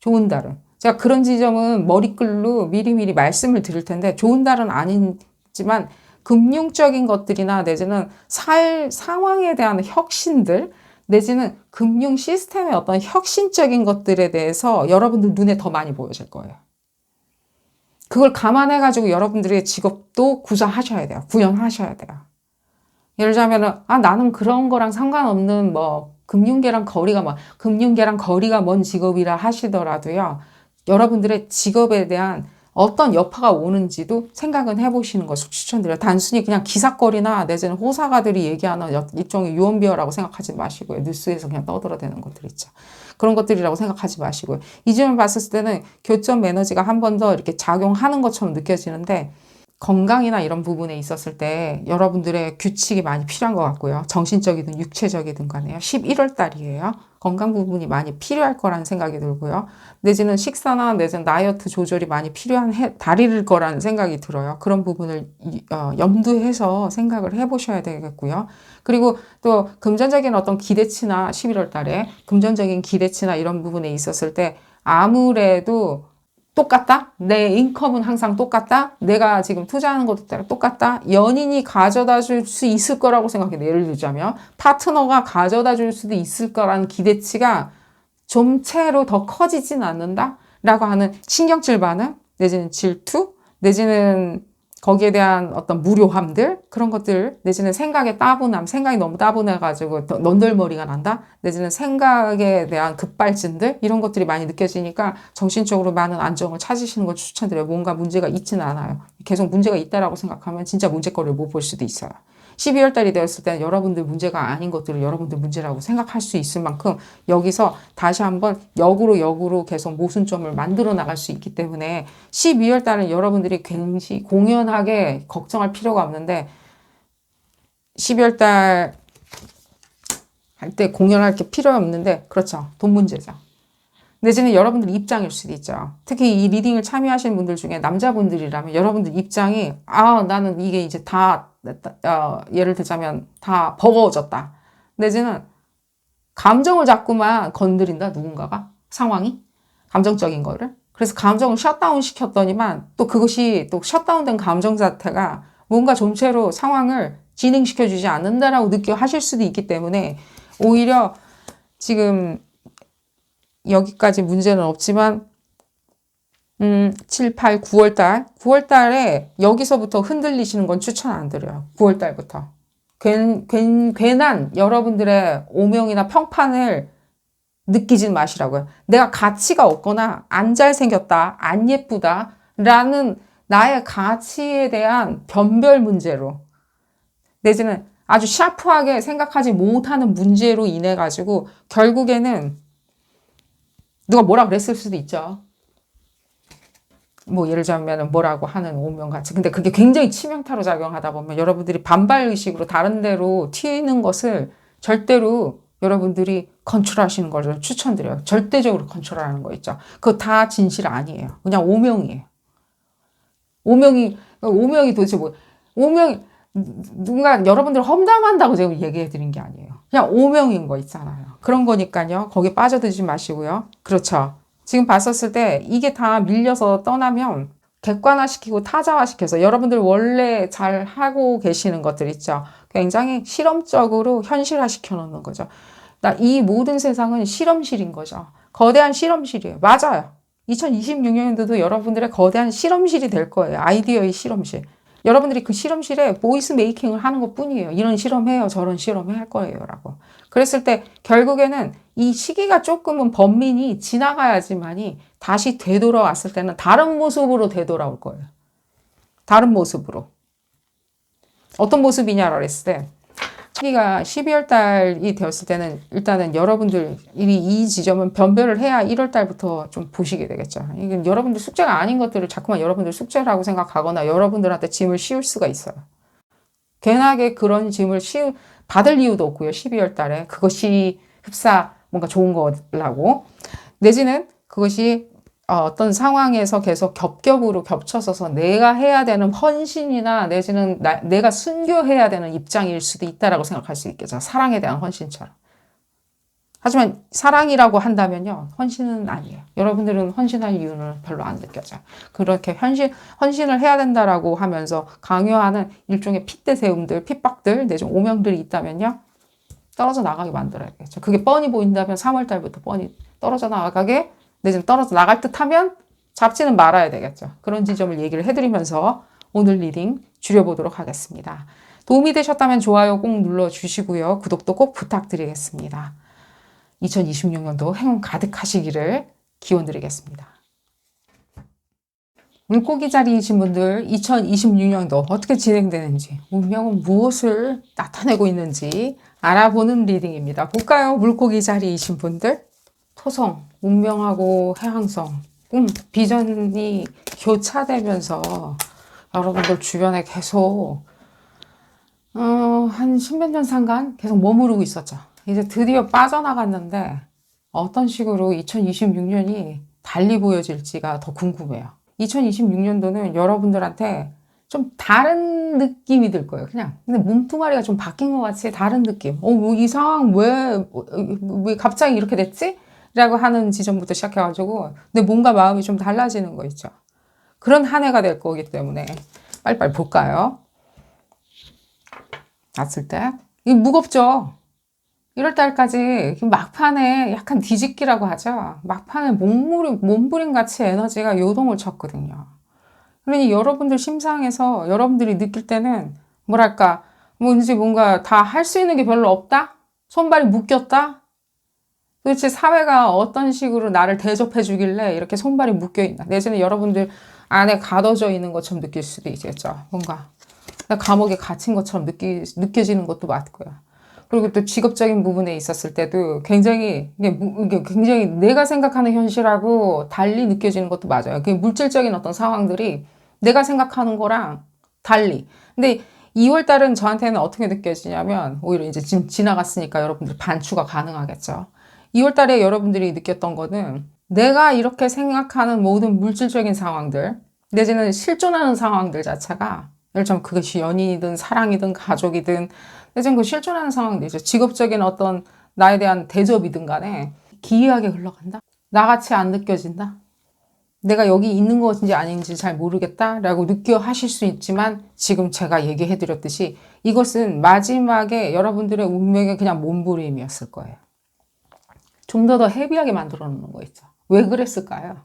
좋은 달은. 제가 그런 지점은 머리글로 미리미리 말씀을 드릴 텐데 좋은 달은 아니지만 금융적인 것들이나 내지는 상황에 대한 혁신들 내지는 금융 시스템의 어떤 혁신적인 것들에 대해서 여러분들 눈에 더 많이 보여질 거예요. 그걸 감안해가지고 여러분들의 직업도 구사하셔야 돼요. 구현하셔야 돼요. 예를 들자면은, 나는 그런 거랑 상관없는 금융계랑 거리가 먼 직업이라 하시더라도요. 여러분들의 직업에 대한 어떤 여파가 오는지도 생각은 해보시는 것을 추천드려요. 단순히 그냥 기사거리나 내지는 호사가들이 얘기하는 일종의 유언비어라고 생각하지 마시고요. 뉴스에서 그냥 떠들어대는 것들 있죠. 그런 것들이라고 생각하지 마시고요. 이 점을 봤을 때는 교점 에너지가 한 번 더 이렇게 작용하는 것처럼 느껴지는데 건강이나 이런 부분에 있었을 때 여러분들의 규칙이 많이 필요한 것 같고요. 정신적이든 육체적이든 간에요. 11월 달이에요. 건강 부분이 많이 필요할 거라는 생각이 들고요. 내지는 식사나 내지는 다이어트 조절이 많이 필요한 달일 거라는 생각이 들어요. 그런 부분을 염두해서 생각을 해보셔야 되겠고요. 그리고 또 금전적인 어떤 기대치나 11월 달에 금전적인 기대치나 이런 부분에 있었을 때 아무래도 똑같다? 내 인컴은 항상 똑같다? 내가 지금 투자하는 것도 똑같다? 연인이 가져다 줄 수 있을 거라고 생각해요. 예를 들자면 파트너가 가져다 줄 수도 있을 거라는 기대치가 좀채로 더 커지진 않는다? 라고 하는 신경질 반응, 내지는 질투, 내지는 거기에 대한 어떤 무료함들, 그런 것들, 내지는 생각의 따분함, 생각이 너무 따분해가지고 넌덜머리가 난다? 내지는 생각에 대한 급발진들, 이런 것들이 많이 느껴지니까 정신적으로 많은 안정을 찾으시는 걸 추천드려요. 뭔가 문제가 있지는 않아요. 계속 문제가 있다라고 생각하면 진짜 문제거리를 못 볼 수도 있어요. 12월 달이 되었을 때는 여러분들 문제가 아닌 것들을 여러분들 문제라고 생각할 수 있을 만큼 여기서 다시 한번 역으로 계속 모순점을 만들어 나갈 수 있기 때문에 12월 달은 여러분들이 굉장히 공연하게 걱정할 필요가 없는데 12월 달 할 때 공연할 게 필요 없는데 그렇죠. 돈 문제죠. 내지는 여러분들 입장일 수도 있죠. 특히 이 리딩을 참여하시는 분들 중에 남자분들이라면 여러분들 입장이 나는 이게 이제 다 예를 들자면 다 버거워졌다. 내지는 감정을 자꾸만 건드린다. 누군가가 상황이 감정적인 거를 그래서 감정을 셧다운 시켰더니만 또 그것이 또 셧다운된 감정 자체가 뭔가 전체로 상황을 진행시켜주지 않는다라고 느껴 하실 수도 있기 때문에 오히려 지금 여기까지 문제는 없지만 7, 8, 9월 달에 여기서부터 흔들리시는 건 추천 안 드려요. 9월 달부터. 괜한 여러분들의 오명이나 평판을 느끼진 마시라고요. 내가 가치가 없거나 안 잘생겼다, 안 예쁘다 라는 나의 가치에 대한 변별 문제로 내지는 아주 샤프하게 생각하지 못하는 문제로 인해 가지고 결국에는 누가 뭐라 그랬을 수도 있죠. 뭐 예를 들자면 뭐라고 하는 오명같이. 근데 그게 굉장히 치명타로 작용하다 보면 여러분들이 반발의식으로 다른 데로 튀는 것을 절대로 여러분들이 컨트롤하시는 것을 추천드려요. 절대적으로 컨트롤하는 거 있죠. 그거 다 진실 아니에요. 그냥 오명이에요. 오명이 오명이 도대체 뭐, 오명, 누군가 여러분들 험담한다고 제가 얘기해 드린 게 아니에요. 그냥 오명인 거 있잖아요. 그런 거니까요. 거기 빠져들지 마시고요. 그렇죠. 지금 봤었을 때 이게 다 밀려서 떠나면 객관화시키고 타자화시켜서 여러분들 원래 잘 하고 계시는 것들 있죠. 굉장히 실험적으로 현실화시켜 놓는 거죠. 이 모든 세상은 실험실인 거죠. 거대한 실험실이에요. 맞아요. 2026년도도 여러분들의 거대한 실험실이 될 거예요. 아이디어의 실험실. 여러분들이 그 실험실에 보이스 메이킹을 하는 것 뿐이에요. 이런 실험해요. 저런 실험할 거예요. 라고. 그랬을 때 결국에는 이 시기가 조금은 번민이 지나가야지만이 다시 되돌아왔을 때는 다른 모습으로 되돌아올 거예요. 다른 모습으로. 어떤 모습이냐고 그랬을 때 시기가 12월 달이 되었을 때는 일단은 여러분들 이 지점은 변별을 해야 1월 달부터 좀 보시게 되겠죠. 이건 여러분들 숙제가 아닌 것들을 자꾸만 여러분들 숙제라고 생각하거나 여러분들한테 짐을 씌울 수가 있어요. 괜하게 그런 짐을 받을 이유도 없고요. 12월 달에 그것이 흡사 뭔가 좋은 거라고 내지는 그것이 어떤 상황에서 계속 겹겹으로 겹쳐서서 내가 해야 되는 헌신이나 내지는 내가 순교해야 되는 입장일 수도 있다라고 생각할 수 있겠죠. 사랑에 대한 헌신처럼. 하지만 사랑이라고 한다면요. 헌신은 아니에요. 여러분들은 헌신할 이유는 별로 안 느껴져요. 그렇게 헌신을 해야 된다라고 하면서 강요하는 일종의 핏대 세움들, 핍박들, 내지는 오명들이 있다면요. 떨어져 나가게 만들어야겠죠. 그게 뻔히 보인다면 3월 달부터 뻔히 떨어져 나가게 내지는 떨어져 나갈 듯 하면 잡지는 말아야 되겠죠. 그런 지점을 얘기를 해드리면서 오늘 리딩 줄여보도록 하겠습니다. 도움이 되셨다면 좋아요 꼭 눌러주시고요. 구독도 꼭 부탁드리겠습니다. 2026년도 행운 가득하시기를 기원드리겠습니다. 물고기 자리이신 분들 2026년도 어떻게 진행되는지 운명은 무엇을 나타내고 있는지 알아보는 리딩입니다. 볼까요? 물고기 자리이신 분들 토성, 운명하고 해왕성, 꿈, 비전이 교차되면서 여러분들 주변에 계속 한 십몇 년 상간 계속 머무르고 있었죠. 이제 드디어 빠져나갔는데 어떤 식으로 2026년이 달리 보여질지가 더 궁금해요. 2026년도는 여러분들한테 좀 다른 느낌이 들 거예요. 그냥 근데 몸뚱아리가 좀 바뀐 것 같이 다른 느낌. 뭐 이 상황 왜 갑자기 이렇게 됐지? 라고 하는 지점부터 시작해가지고 근데 뭔가 마음이 좀 달라지는 거 있죠. 그런 한 해가 될 거기 때문에 빨리빨리 볼까요? 났을 때 이게 무겁죠. 1월 달까지 막판에 약간 뒤집기라고 하죠. 막판에 몸부림 같이 에너지가 요동을 쳤거든요. 그러니 여러분들 심상에서 여러분들이 느낄 때는 뭐랄까 뭔가 다 할 수 있는 게 별로 없다? 손발이 묶였다? 도대체 사회가 어떤 식으로 나를 대접해 주길래 이렇게 손발이 묶여 있나? 내지는 여러분들 안에 가둬져 있는 것처럼 느낄 수도 있겠죠. 뭔가 감옥에 갇힌 것처럼 느껴지는 것도 맞고요. 그리고 또 직업적인 부분에 있었을 때도 굉장히 내가 생각하는 현실하고 달리 느껴지는 것도 맞아요. 그 물질적인 어떤 상황들이 내가 생각하는 거랑 달리. 근데 2월 달은 저한테는 어떻게 느껴지냐면 오히려 이제 지금 지나갔으니까 여러분들 반추가 가능하겠죠. 2월 달에 여러분들이 느꼈던 거는 내가 이렇게 생각하는 모든 물질적인 상황들 내지는 실존하는 상황들 자체가 예를 들면 그것이 연인이든 사랑이든 가족이든 내지는 그 실존하는 상황들이죠. 직업적인 어떤 나에 대한 대접이든 간에 기이하게 흘러간다? 나같이 안 느껴진다? 내가 여기 있는 것인지 아닌지 잘 모르겠다라고 느껴 하실 수 있지만 지금 제가 얘기해 드렸듯이 이것은 마지막에 여러분들의 운명의 그냥 몸부림이었을 거예요. 좀 더 헤비하게 만들어 놓는 거 있죠. 왜 그랬을까요?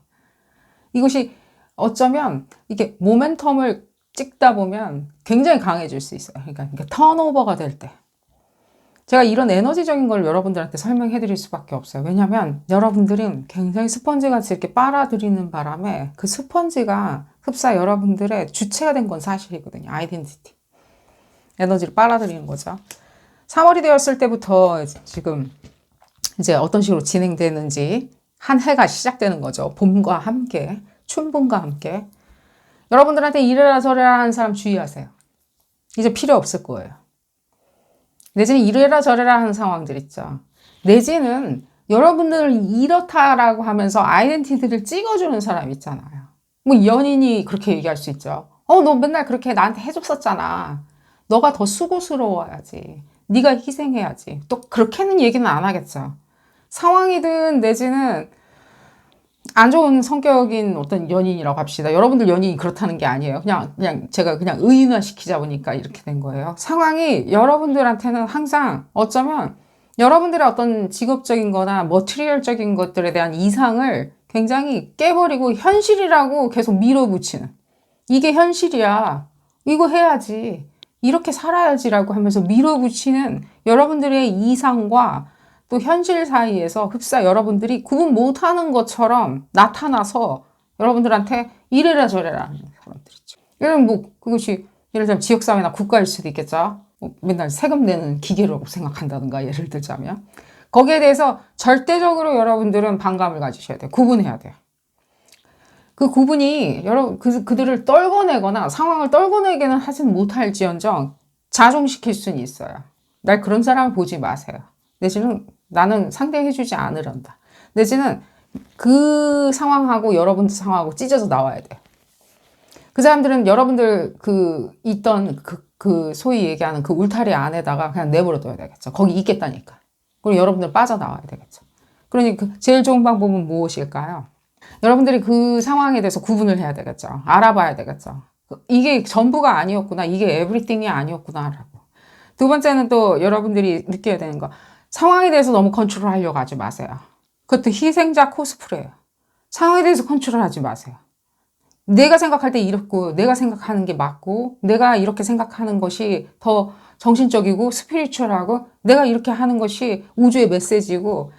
이것이 어쩌면 이게 모멘텀을 찍다 보면 굉장히 강해질 수 있어요. 그러니까 턴오버가 될 때. 제가 이런 에너지적인 걸 여러분들한테 설명해 드릴 수밖에 없어요. 왜냐하면 여러분들은 굉장히 스펀지같이 이렇게 빨아들이는 바람에 그 스펀지가 흡사 여러분들의 주체가 된 건 사실이거든요. 아이덴티티. 에너지를 빨아들이는 거죠. 3월이 되었을 때부터 지금 이제 어떤 식으로 진행되는지 한 해가 시작되는 거죠. 봄과 함께, 춘봄과 함께. 여러분들한테 이래라 저래라 하는 사람 주의하세요. 이제 필요 없을 거예요. 내지는 이래라 저래라 하는 상황들 있죠. 내지는 여러분들 이렇다라고 하면서 아이덴티티를 찍어주는 사람 있잖아요. 뭐 연인이 그렇게 얘기할 수 있죠. 너 맨날 그렇게 나한테 해줬었잖아. 너가 더 수고스러워야지. 네가 희생해야지. 또 그렇게는 얘기는 안 하겠죠. 상황이든 내지는 안 좋은 성격인 어떤 연인이라고 합시다. 여러분들 연인이 그렇다는 게 아니에요. 그냥 제가 그냥 의인화 시키자 보니까 이렇게 된 거예요. 상황이 여러분들한테는 항상 어쩌면 여러분들의 어떤 직업적인 거나 머티리얼적인 것들에 대한 이상을 굉장히 깨버리고 현실이라고 계속 밀어붙이는. 이게 현실이야. 이거 해야지. 이렇게 살아야지라고 하면서 밀어붙이는 여러분들의 이상과 또 현실 사이에서 흡사 여러분들이 구분 못하는 것처럼 나타나서 여러분들한테 이래라 저래라 하는 사람들 있죠. 예를 뭐 그것이 예를 들면 지역사회나 국가일 수도 있겠죠. 맨날 세금 내는 기계라고 생각한다든가 예를 들자면 거기에 대해서 절대적으로 여러분들은 반감을 가지셔야 돼요. 구분해야 돼요. 그 구분이 그들을 떨궈내거나 상황을 떨궈내게는 하진 못할지언정 자종시킬 수는 있어요. 날 그런 사람을 보지 마세요. 내지는 나는 상대해주지 않으련다. 내지는 그 상황하고 여러분들 상황하고 찢어져 나와야 돼요. 그 사람들은 여러분들 있던 소위 얘기하는 그 울타리 안에다가 그냥 내버려 둬야 되겠죠. 거기 있겠다니까. 그리고 여러분들 빠져나와야 되겠죠. 그러니 제일 좋은 방법은 무엇일까요? 여러분들이 그 상황에 대해서 구분을 해야 되겠죠. 알아봐야 되겠죠. 이게 전부가 아니었구나. 이게 에브리띵이 아니었구나라고. 두 번째는 또 여러분들이 느껴야 되는 거. 상황에 대해서 너무 컨트롤하려고 하지 마세요. 그것도 희생자 코스프레예요. 상황에 대해서 컨트롤하지 마세요. 내가 생각할 때 이렇고 내가 생각하는 게 맞고 내가 이렇게 생각하는 것이 더 정신적이고 스피리추얼하고 내가 이렇게 하는 것이 우주의 메시지고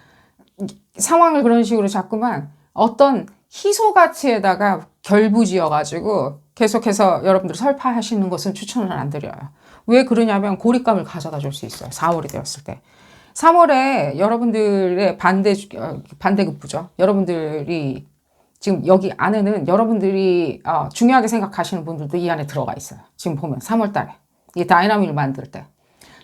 상황을 그런 식으로 자꾸만 어떤 희소 가치에다가 결부지어가지고 계속해서 여러분들 설파하시는 것은 추천을 안 드려요. 왜 그러냐면 고립감을 가져다 줄 수 있어요. 4월이 되었을 때. 3월에 여러분들의 반대급부죠. 여러분들이 지금 여기 안에는 여러분들이 중요하게 생각하시는 분들도 이 안에 들어가 있어요. 지금 보면 3월 달에. 이 다이나믹을 만들 때.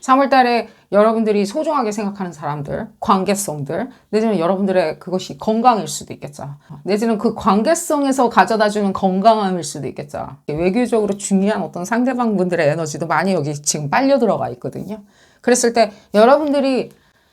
3월 달에 여러분들이 소중하게 생각하는 사람들, 관계성들, 내지는 여러분들의 그것이 건강일 수도 있겠죠. 내지는 그 관계성에서 가져다주는 건강함일 수도 있겠죠. 외교적으로 중요한 어떤 상대방 분들의 에너지도 많이 여기 지금 빨려 들어가 있거든요. 그랬을 때 여러분들이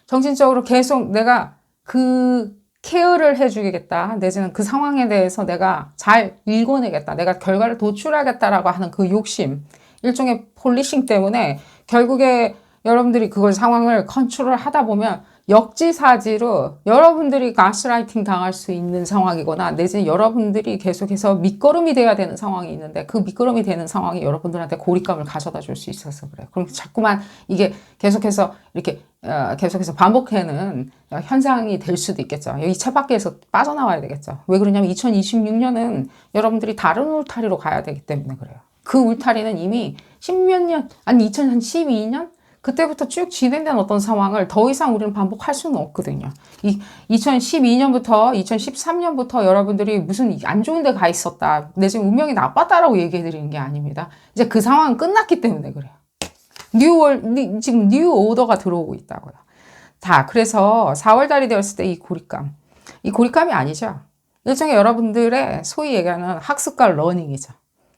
정신적으로 계속 내가 그 케어를 해주겠다. 내지는 그 상황에 대해서 내가 잘 읽어내겠다. 내가 결과를 도출하겠다라고 하는 그 욕심. 일종의 폴리싱 때문에 결국에 여러분들이 그걸 상황을 컨트롤 하다 보면 역지사지로 여러분들이 가스라이팅 당할 수 있는 상황이거나 내지는 여러분들이 계속해서 밑거름이 돼야 되는 상황이 있는데 그 밑거름이 되는 상황이 여러분들한테 고립감을 가져다 줄 수 있어서 그래요. 그럼 자꾸만 이게 계속해서 이렇게 계속해서 반복되는 현상이 될 수도 있겠죠. 여기 쳇바퀴에서 빠져나와야 되겠죠. 왜 그러냐면 2026년은 여러분들이 다른 울타리로 가야 되기 때문에 그래요. 그 울타리는 이미 10몇 년, 아니 2012년? 그때부터 쭉 진행된 어떤 상황을 더 이상 우리는 반복할 수는 없거든요. 2012년부터 2013년부터 여러분들이 무슨 안 좋은 데 가 있었다. 내 지금 운명이 나빴다라고 얘기해 드리는 게 아닙니다. 이제 그 상황은 끝났기 때문에 그래요. 지금 뉴 오더가 들어오고 있다고요. 그래서 4월 달이 되었을 때 이 고립감이 아니죠. 일종의 여러분들의 소위 얘기하는 학습과 러닝이죠.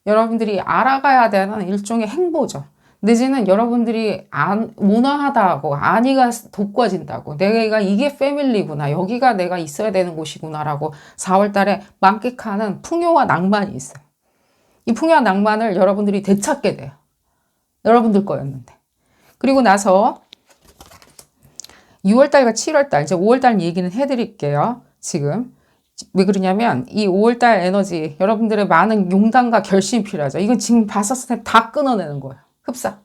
여러분들이 알아가야 되는 일종의 행보죠. 내지는 여러분들이 모나하다고 안위가 돋궈진다고 내가 이게 패밀리구나 여기가 내가 있어야 되는 곳이구나라고 4월 달에 만끽하는 풍요와 낭만이 있어요. 이 풍요와 낭만을 여러분들이 되찾게 돼요. 여러분들 거였는데. 그리고 나서 6월달과 7월달 이제 5월달 얘기는 해드릴게요. 지금 왜 그러냐면 이 5월달 에너지 여러분들의 많은 용단과 결심이 필요하죠. 이건 지금 봤었을 때 다 끊어내는 거예요. 흡사.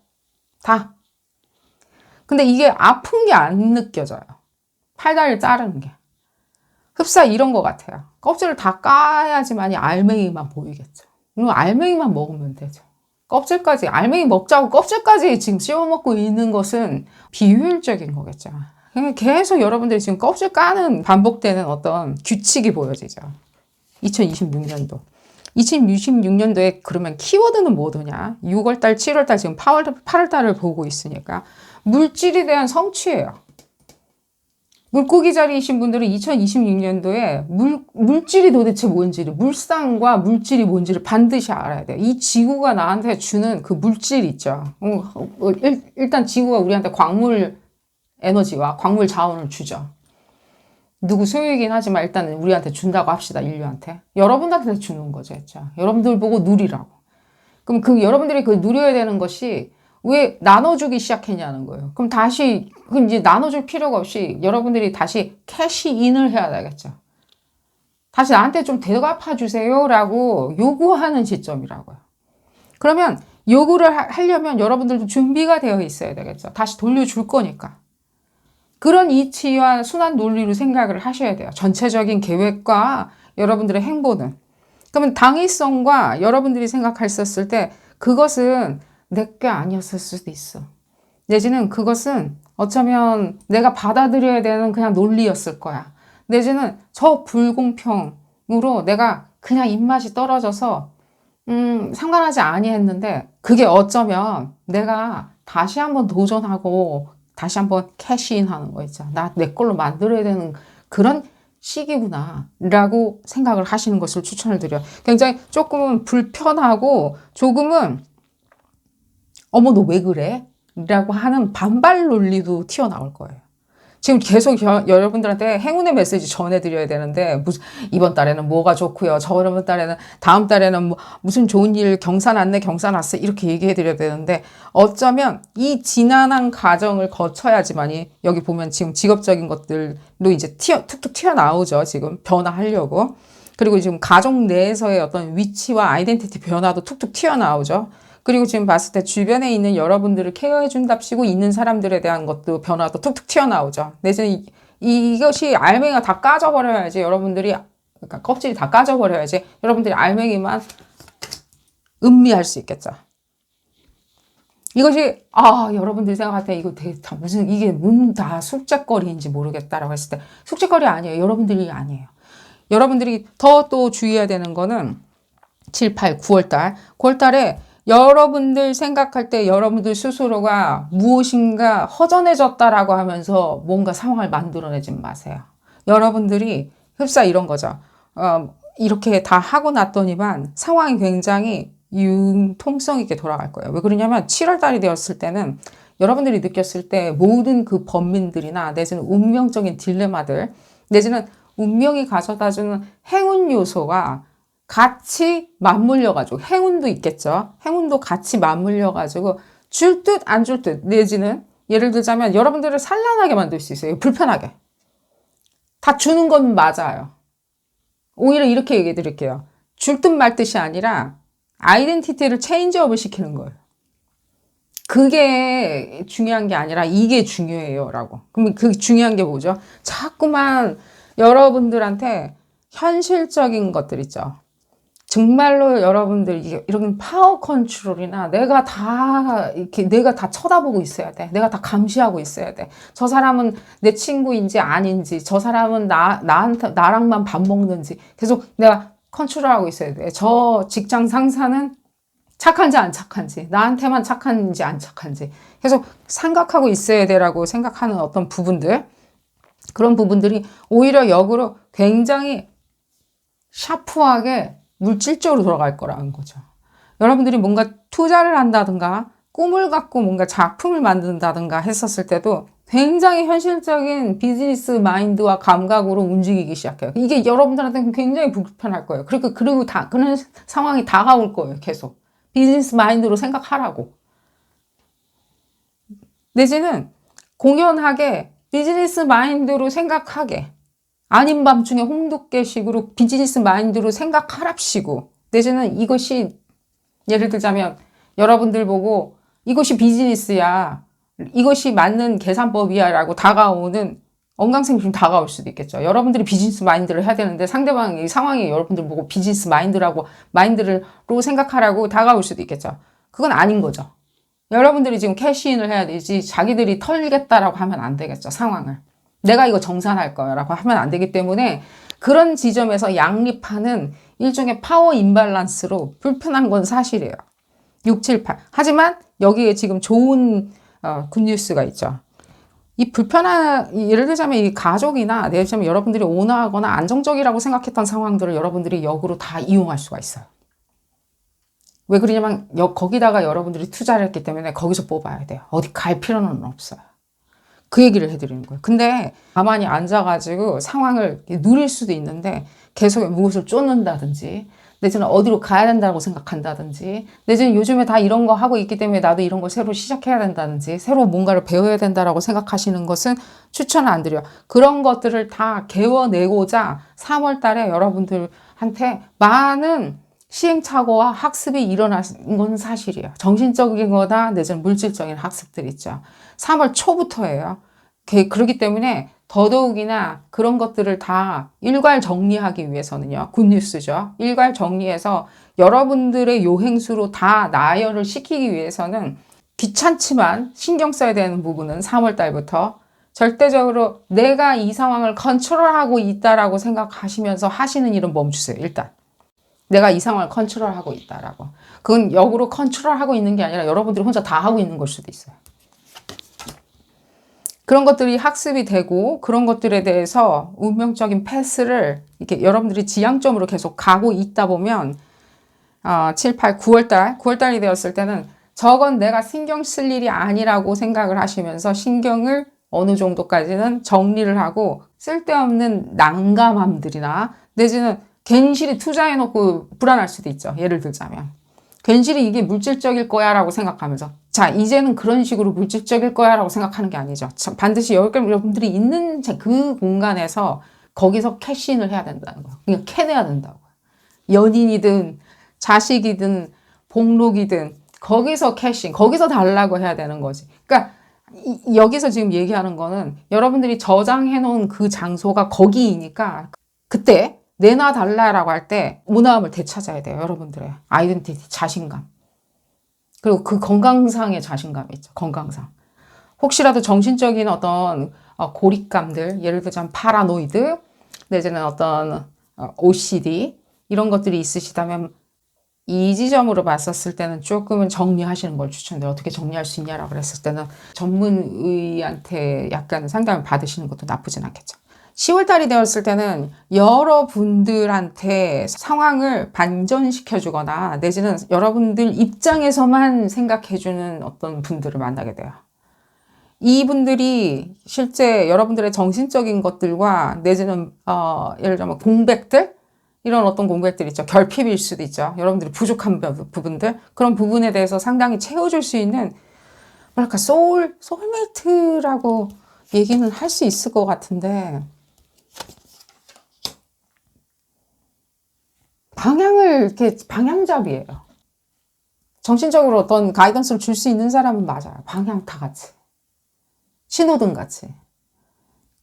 다. 근데 이게 아픈 게 안 느껴져요. 팔다리를 자르는 게. 흡사 이런 것 같아요. 껍질을 다 까야지만이 알맹이만 보이겠죠. 그럼 알맹이만 먹으면 되죠. 알맹이 먹자고 껍질까지 지금 씹어먹고 있는 것은 비효율적인 거겠죠. 계속 여러분들이 지금 껍질 까는 반복되는 어떤 규칙이 보여지죠. 2026년도. 2026년도에 그러면 키워드는 뭐더냐? 6월달, 7월달, 지금 8월달을 보고 있으니까 물질에 대한 성취예요. 물고기 자리이신 분들은 2026년도에 물질이 도대체 뭔지를, 물상과 물질이 뭔지를 반드시 알아야 돼요. 이 지구가 나한테 주는 그 물질 있죠. 일단 지구가 우리한테 광물 에너지와 광물 자원을 주죠. 누구 소유이긴 하지만 일단 우리한테 준다고 합시다. 인류한테. 여러분들한테 주는 거죠. 여러분들 보고 누리라고. 그럼 여러분들이 누려야 되는 것이 왜 나눠주기 시작했냐는 거예요. 그럼 이제 나눠줄 필요가 없이 여러분들이 다시 캐시인을 해야 되겠죠. 다시 나한테 좀 대갚아 주세요라고 요구하는 시점이라고요. 그러면 요구를 하려면 여러분들도 준비가 되어 있어야 되겠죠. 다시 돌려줄 거니까. 그런 이치와 순환 논리로 생각을 하셔야 돼요. 전체적인 계획과 여러분들의 행보는. 그러면 당위성과 여러분들이 생각했었을 때 그것은 내게 아니었을 수도 있어. 내지는 그것은 어쩌면 내가 받아들여야 되는 그냥 논리였을 거야. 내지는 저 불공평으로 내가 그냥 입맛이 떨어져서 상관하지 아니했는데 그게 어쩌면 내가 다시 한번 도전하고 다시 한번 캐시인 하는 거 있죠. 내 걸로 만들어야 되는 그런 시기구나 라고 생각을 하시는 것을 추천을 드려요. 굉장히 조금은 불편하고 조금은 어머 너 왜 그래? 라고 하는 반발 논리도 튀어나올 거예요. 지금 계속 여러분들한테 행운의 메시지 전해드려야 되는데 이번 달에는 뭐가 좋고요. 저번 달에는 다음 달에는 무슨 좋은 일 경사났네 경사났어 이렇게 얘기해드려야 되는데 어쩌면 이 지난한 과정을 거쳐야지만이 여기 보면 지금 직업적인 것들로 이제 툭툭 튀어나오죠. 지금 변화하려고. 그리고 지금 가족 내에서의 어떤 위치와 아이덴티티 변화도 툭툭 튀어나오죠. 그리고 지금 봤을 때 주변에 있는 여러분들을 케어해준답시고 있는 사람들에 대한 것도 변화도 툭툭 튀어나오죠. 내지는 이것이 알맹이가 다 까져버려야지 여러분들이, 그러니까 껍질이 다 까져버려야지 여러분들이 알맹이만 음미할 수 있겠죠. 이것이, 여러분들이 생각할 때 이거 되게 다 이게 다 숙제거리인지 모르겠다라고 했을 때 숙제거리 아니에요. 여러분들이 아니에요. 여러분들이 더 또 주의해야 되는 거는 7, 8, 9월달. 9월달에 여러분들 생각할 때 여러분들 스스로가 무엇인가 허전해졌다라고 하면서 뭔가 상황을 만들어내지 마세요. 여러분들이 흡사 이런 거죠. 이렇게 다 하고 났더니만 상황이 굉장히 융통성 있게 돌아갈 거예요. 왜 그러냐면 7월 달이 되었을 때는 여러분들이 느꼈을 때 모든 그 범민들이나 내지는 운명적인 딜레마들 내지는 운명이 가져다주는 행운 요소가 같이 맞물려가지고 행운도 있겠죠. 행운도 같이 맞물려가지고 줄 듯 안 줄 듯 내지는 예를 들자면 여러분들을 산란하게 만들 수 있어요. 불편하게. 다 주는 건 맞아요. 오히려 이렇게 얘기해 드릴게요. 줄 듯 말 듯이 아니라 아이덴티티를 체인지업을 시키는 거예요. 그게 중요한 게 아니라 이게 중요해요 라고. 그럼 그 중요한 게 뭐죠? 자꾸만 여러분들한테 현실적인 것들 있죠. 정말로 여러분들 이런 파워 컨트롤이나 내가 다 쳐다보고 있어야 돼. 내가 다 감시하고 있어야 돼. 저 사람은 내 친구인지 아닌지, 저 사람은 나랑만 밥 먹는지 계속 내가 컨트롤하고 있어야 돼. 저 직장 상사는 착한지 안 착한지, 나한테만 착한지 안 착한지 계속 생각하고 있어야 돼라고 생각하는 어떤 부분들, 그런 부분들이 오히려 역으로 굉장히 샤프하게 물질적으로 돌아갈 거라는 거죠. 여러분들이 뭔가 투자를 한다든가 꿈을 갖고 뭔가 작품을 만든다든가 했었을 때도 굉장히 현실적인 비즈니스 마인드와 감각으로 움직이기 시작해요. 이게 여러분들한테는 굉장히 불편할 거예요. 그리고 그런 상황이 다가올 거예요. 계속. 비즈니스 마인드로 생각하라고. 내지는 공연하게 비즈니스 마인드로 생각하게. 아닌 밤중에 홍두깨식으로 비즈니스 마인드로 생각하랍시고 내지는 이것이 예를 들자면 여러분들 보고 이것이 비즈니스야 이것이 맞는 계산법이야 라고 다가오는 언강생이 좀 다가올 수도 있겠죠. 여러분들이 비즈니스 마인드를 해야 되는데 상대방이 상황이 여러분들 보고 비즈니스 마인드로 생각하라고 다가올 수도 있겠죠. 그건 아닌 거죠. 여러분들이 지금 캐시인을 해야 되지 자기들이 털겠다라고 하면 안 되겠죠. 상황을. 내가 이거 정산할 거야 라고 하면 안 되기 때문에 그런 지점에서 양립하는 일종의 파워 임밸런스로 불편한 건 사실이에요. 6, 7, 8. 하지만 여기에 지금 좋은 굿뉴스가 있죠. 이 불편한, 예를 들자면 이 가족이나, 예를 들자면 여러분들이 온화하거나 안정적이라고 생각했던 상황들을 여러분들이 역으로 다 이용할 수가 있어요. 왜 그러냐면, 거기다가 여러분들이 투자를 했기 때문에 거기서 뽑아야 돼요. 어디 갈 필요는 없어요. 그 얘기를 해드리는 거예요. 근데 가만히 앉아가지고 상황을 누릴 수도 있는데 계속 무엇을 쫓는다든지, 내지는 어디로 가야 된다고 생각한다든지, 내지는 요즘에 다 이런 거 하고 있기 때문에 나도 이런 걸 새로 시작해야 된다든지, 새로 뭔가를 배워야 된다라고 생각하시는 것은 추천을 안 드려요. 그런 것들을 다 개워내고자 3월 달에 여러분들한테 많은 시행착오와 학습이 일어난 건 사실이에요. 정신적인 거나 내지는 물질적인 학습들 있죠. 3월 초부터예요. 그렇기 때문에 더더욱이나 그런 것들을 다 일괄 정리하기 위해서는요. 굿뉴스죠. 일괄 정리해서 여러분들의 요행수로 다 나열을 시키기 위해서는 귀찮지만 신경 써야 되는 부분은 3월 달부터 절대적으로 내가 이 상황을 컨트롤하고 있다라고 생각하시면서 하시는 일은 멈추세요. 일단. 내가 이 상황을 컨트롤하고 있다라고. 그건 역으로 컨트롤하고 있는 게 아니라 여러분들이 혼자 다 하고 있는 걸 수도 있어요. 그런 것들이 학습이 되고 그런 것들에 대해서 운명적인 패스를 이렇게 여러분들이 지향점으로 계속 가고 있다 보면 7, 8, 9월달이 되었을 때는 저건 내가 신경 쓸 일이 아니라고 생각을 하시면서 신경을 어느 정도까지는 정리를 하고 쓸데없는 난감함들이나 내지는 괜시리 투자해놓고 불안할 수도 있죠. 예를 들자면. 괜시리 이게 물질적일 거야 라고 생각하면서 자 이제는 그런 식으로 물질적일 거야 라고 생각하는 게 아니죠. 반드시 여러분들이 있는 그 공간에서 거기서 캐시인을 해야 된다는 거예요. 그러니까 캐내야 된다고. 연인이든 자식이든 복록이든 거기서 캐시인, 거기서 달라고 해야 되는 거지. 그러니까 여기서 지금 얘기하는 거는 여러분들이 저장해 놓은 그 장소가 거기이니까 그때 내놔달라라고 할 때 온화함을 되찾아야 돼요. 여러분들의 아이덴티티, 자신감. 그리고 그 건강상의 자신감이 있죠. 건강상. 혹시라도 정신적인 어떤 고립감들, 예를 들자면 파라노이드, 내지는 어떤 OCD 이런 것들이 있으시다면 이 지점으로 봤었을 때는 조금은 정리하시는 걸 추천드려요. 어떻게 정리할 수 있냐라고 그랬을 때는 전문의한테 약간 상담을 받으시는 것도 나쁘진 않겠죠. 10월달이 되었을 때는 여러분들한테 상황을 반전시켜주거나 내지는 여러분들 입장에서만 생각해주는 어떤 분들을 만나게 돼요. 이분들이 실제 여러분들의 정신적인 것들과 내지는 예를 들면 공백들 이런 어떤 공백들 있죠. 결핍일 수도 있죠. 여러분들이 부족한 부분들 그런 부분에 대해서 상당히 채워줄 수 있는 뭐랄까 소울메이트라고 얘기는 할 수 있을 것 같은데 방향을 이렇게 방향잡이에요. 정신적으로 어떤 가이던스를 줄 수 있는 사람은 맞아요. 방향타 같이. 신호등 같이.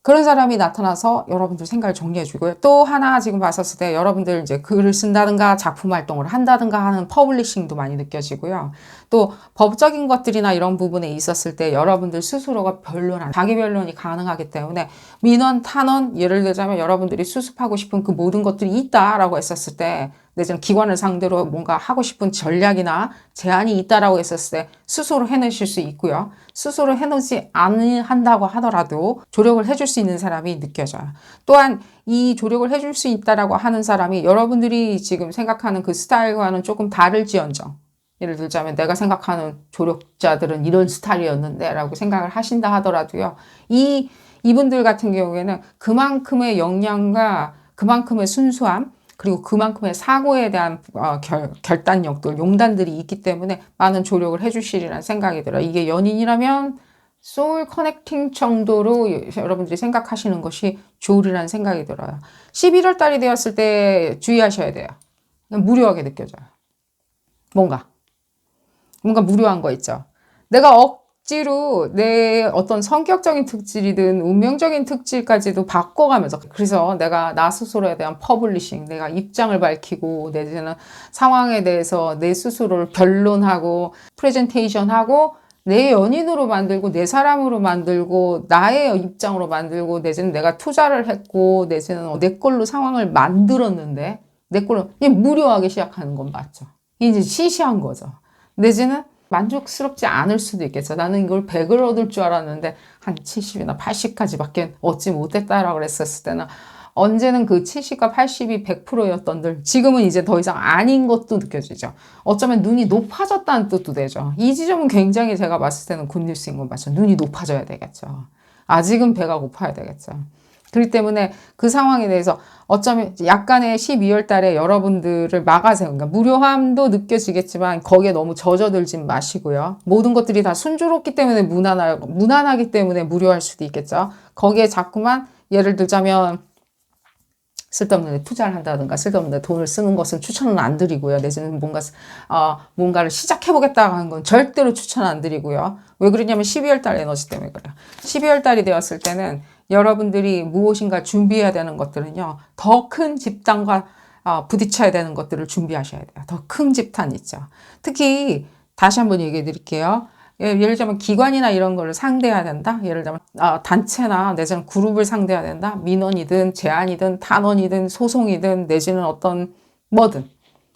그런 사람이 나타나서 여러분들 생각을 정리해 주고요. 또 하나 지금 봤었을 때 여러분들 이제 글을 쓴다든가 작품 활동을 한다든가 하는 퍼블리싱도 많이 느껴지고요. 또 법적인 것들이나 이런 부분에 있었을 때 여러분들 스스로가 변론한, 자기 변론이 가능하기 때문에 민원, 탄원, 예를 들자면 여러분들이 수습하고 싶은 그 모든 것들이 있다라고 했었을 때 내지는 기관을 상대로 뭔가 하고 싶은 전략이나 제안이 있다라고 했었을 때 스스로 해내실 수 있고요. 스스로 해놓지 않는다고 하더라도 조력을 해줄 수 있는 사람이 느껴져요. 또한 이 조력을 해줄 수 있다라고 하는 사람이 여러분들이 지금 생각하는 그 스타일과는 조금 다를지언정. 예를 들자면 내가 생각하는 조력자들은 이런 스타일이었는데 라고 생각을 하신다 하더라도요. 이분들 같은 경우에는 그만큼의 역량과 그만큼의 순수함 그리고 그만큼의 사고에 대한 결단력들, 용단들이 있기 때문에 많은 조력을 해주시리라는 생각이 들어요. 이게 연인이라면 소울 커넥팅 정도로 여러분들이 생각하시는 것이 좋으리라는 생각이 들어요. 11월 달이 되었을 때 주의하셔야 돼요. 무료하게 느껴져요. 뭔가 무료한 거 있죠. 내가 억지로 내 어떤 성격적인 특질이든 운명적인 특질까지도 바꿔가면서 그래서 내가 나 스스로에 대한 퍼블리싱, 내가 입장을 밝히고 내지는 상황에 대해서 내 스스로를 변론하고 프레젠테이션하고 내 연인으로 만들고 내 사람으로 만들고 나의 입장으로 만들고 내지는 내가 투자를 했고 내지는 내 걸로 상황을 만들었는데 내 걸로 무료하게 시작하는 건 맞죠. 이제 시시한 거죠. 내지는 만족스럽지 않을 수도 있겠죠. 나는 이걸 100을 얻을 줄 알았는데 한 70이나 80까지밖에 얻지 못했다라고 그랬었을 때는 언제는 그 70과 80이 100%였던들 지금은 이제 더 이상 아닌 것도 느껴지죠. 어쩌면 눈이 높아졌다는 뜻도 되죠. 이 지점은 굉장히 제가 봤을 때는 굿뉴스인 건 맞죠. 눈이 높아져야 되겠죠. 아직은 배가 고파야 되겠죠. 그렇기 때문에 그 상황에 대해서 어쩌면 약간의 12월 달에 여러분들을 막아세요. 그러니까 무료함도 느껴지겠지만 거기에 너무 젖어들지 마시고요. 모든 것들이 다 순조롭기 때문에 무난하기 때문에 무료할 수도 있겠죠. 거기에 자꾸만 예를 들자면 쓸데없는 데 투자를 한다든가 쓸데없는 데 돈을 쓰는 것은 추천은 안 드리고요. 내지는 뭔가를 시작해보겠다 하는 건 절대로 추천 안 드리고요. 왜 그러냐면 12월 달 에너지 때문에 그래요. 12월 달이 되었을 때는 여러분들이 무엇인가 준비해야 되는 것들은요. 더 큰 집단과 부딪혀야 되는 것들을 준비하셔야 돼요. 더 큰 집단 있죠. 특히 다시 한번 얘기해 드릴게요. 예를 들자면 기관이나 이런 거를 상대해야 된다. 예를 들자면 단체나 내지는 그룹을 상대해야 된다. 민원이든 제안이든 탄원이든 소송이든 내지는 어떤 뭐든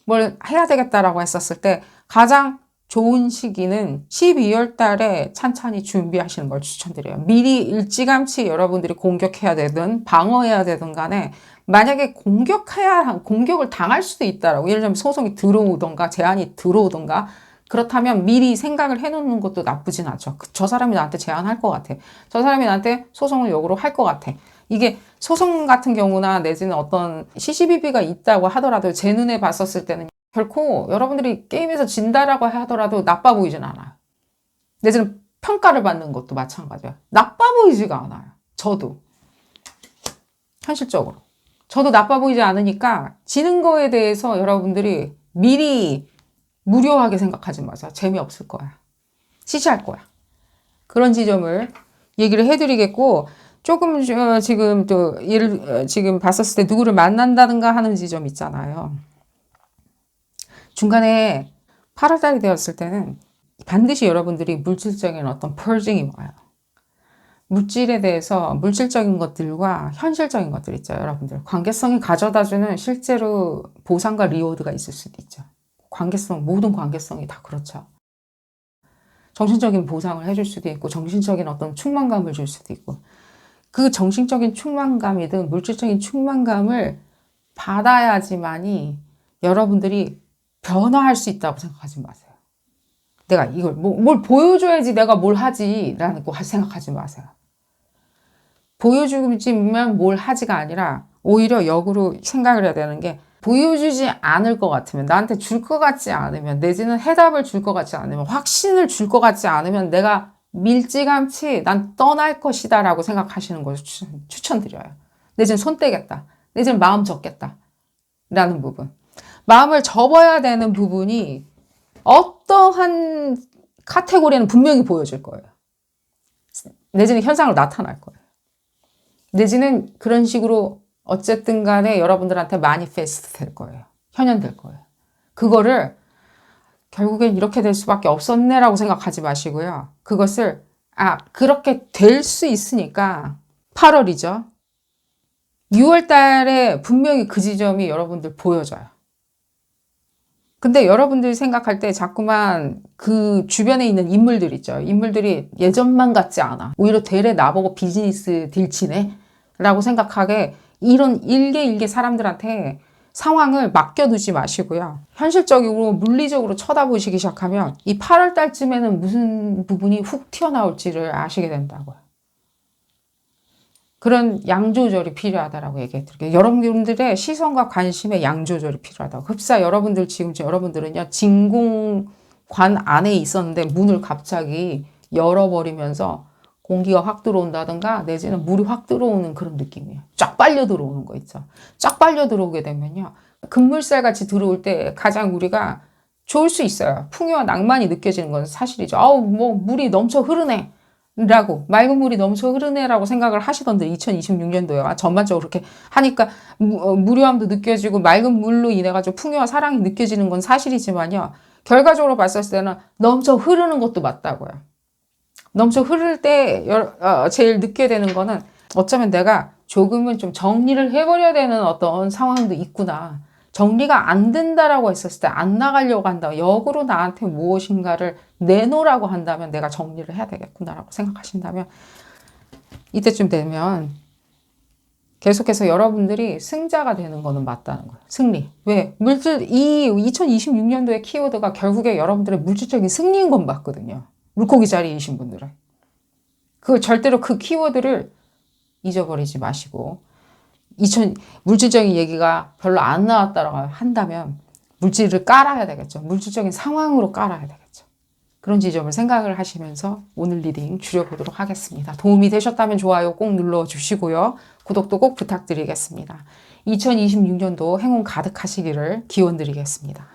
뭘 해야 되겠다라고 했었을 때 가장 좋은 시기는 12월 달에 찬찬히 준비하시는 걸 추천드려요. 미리 일찌감치 여러분들이 공격해야 되든 방어해야 되든 간에 만약에 공격을 당할 수도 있다라고 예를 들면 소송이 들어오던가 제안이 들어오던가 그렇다면 미리 생각을 해놓는 것도 나쁘진 않죠. 저 사람이 나한테 제안할 것 같아. 저 사람이 나한테 소송을 역으로 할 것 같아. 이게 소송 같은 경우나 내지는 어떤 CCBB가 있다고 하더라도 제 눈에 봤었을 때는 결코 여러분들이 게임에서 진다라고 하더라도 나빠 보이진 않아요. 내지는 평가를 받는 것도 마찬가지예요. 나빠 보이지가 않아요. 저도. 현실적으로. 저도 나빠 보이지 않으니까 지는 거에 대해서 여러분들이 미리 무료하게 생각하지 마세요. 재미없을 거야. 시시할 거야. 그런 지점을 얘기를 해드리겠고 조금 지금 지금 봤었을 때 누구를 만난다든가 하는 지점 있잖아요. 중간에 8월달이 되었을 때는 반드시 여러분들이 물질적인 어떤 펄징이 와요. 물질에 대해서 물질적인 것들과 현실적인 것들 있죠. 여러분들 관계성이 가져다주는 실제로 보상과 리워드가 있을 수도 있죠. 모든 관계성이 다 그렇죠. 정신적인 보상을 해줄 수도 있고 정신적인 어떤 충만감을 줄 수도 있고 그 정신적인 충만감이든 물질적인 충만감을 받아야지만이 여러분들이 변화할 수 있다고 생각하지 마세요. 내가 이걸 뭘 보여줘야지 내가 뭘 하지 라는 거 생각하지 마세요. 보여주면 뭘 하지가 아니라 오히려 역으로 생각을 해야 되는 게 보여주지 않을 것 같으면 나한테 줄 것 같지 않으면 내지는 해답을 줄 것 같지 않으면 확신을 줄 것 같지 않으면 내가 밀지감치 난 떠날 것이다 라고 생각하시는 것을 추천드려요. 내지는 손 떼겠다. 내지는 마음 접겠다 라는 부분. 마음을 접어야 되는 부분이 어떠한 카테고리는 분명히 보여질 거예요. 내지는 현상으로 나타날 거예요. 내지는 그런 식으로 어쨌든 간에 여러분들한테 마니페스트 될 거예요. 현현될 거예요. 그거를 결국엔 이렇게 될 수밖에 없었네라고 생각하지 마시고요. 그것을 그렇게 될 수 있으니까 8월이죠. 6월 달에 분명히 그 지점이 여러분들 보여져요. 근데 여러분들이 생각할 때 자꾸만 그 주변에 있는 인물들 있죠. 인물들이 예전만 같지 않아. 오히려 되레 나보고 비즈니스 딜치네? 라고 생각하게 이런 일개 사람들한테 상황을 맡겨두지 마시고요. 현실적으로 물리적으로 쳐다보시기 시작하면 이 8월 달쯤에는 무슨 부분이 훅 튀어나올지를 아시게 된다고요. 그런 양 조절이 필요하다라고 얘기해 드릴게요. 여러분들의 시선과 관심의 양 조절이 필요하다고. 흡사 여러분들은요. 진공관 안에 있었는데 문을 갑자기 열어버리면서 공기가 확 들어온다든가 내지는 물이 확 들어오는 그런 느낌이에요. 쫙 빨려 들어오는 거 있죠. 쫙 빨려 들어오게 되면요. 급물살 같이 들어올 때 가장 우리가 좋을 수 있어요. 풍요와 낭만이 느껴지는 건 사실이죠. 물이 넘쳐 흐르네. 라고 맑은 물이 넘쳐 흐르네라고 생각을 하시던데 2026년도에 전반적으로 그렇게 하니까 무료함도 느껴지고 맑은 물로 인해 가지고 풍요와 사랑이 느껴지는 건 사실이지만요. 결과적으로 봤을 때는 넘쳐 흐르는 것도 맞다고요. 넘쳐 흐를 때 제일 느끼게 되는 거는 어쩌면 내가 조금은 좀 정리를 해버려야 되는 어떤 상황도 있구나. 정리가 안 된다라고 했었을 때 안 나가려고 한다. 역으로 나한테 무엇인가를 내놓으라고 한다면 내가 정리를 해야 되겠구나라고 생각하신다면 이때쯤 되면 계속해서 여러분들이 승자가 되는 거는 맞다는 거예요. 승리. 왜? 이 2026년도의 키워드가 결국에 여러분들의 물질적인 승리인 건 맞거든요. 물고기 자리이신 분들은. 절대로 그 키워드를 잊어버리지 마시고 물질적인 얘기가 별로 안 나왔다고 한다면 물질을 깔아야 되겠죠. 물질적인 상황으로 깔아야 되겠죠. 그런 지점을 생각을 하시면서 오늘 리딩 줄여보도록 하겠습니다. 도움이 되셨다면 좋아요 꼭 눌러주시고요. 구독도 꼭 부탁드리겠습니다. 2026년도 행운 가득하시기를 기원 드리겠습니다.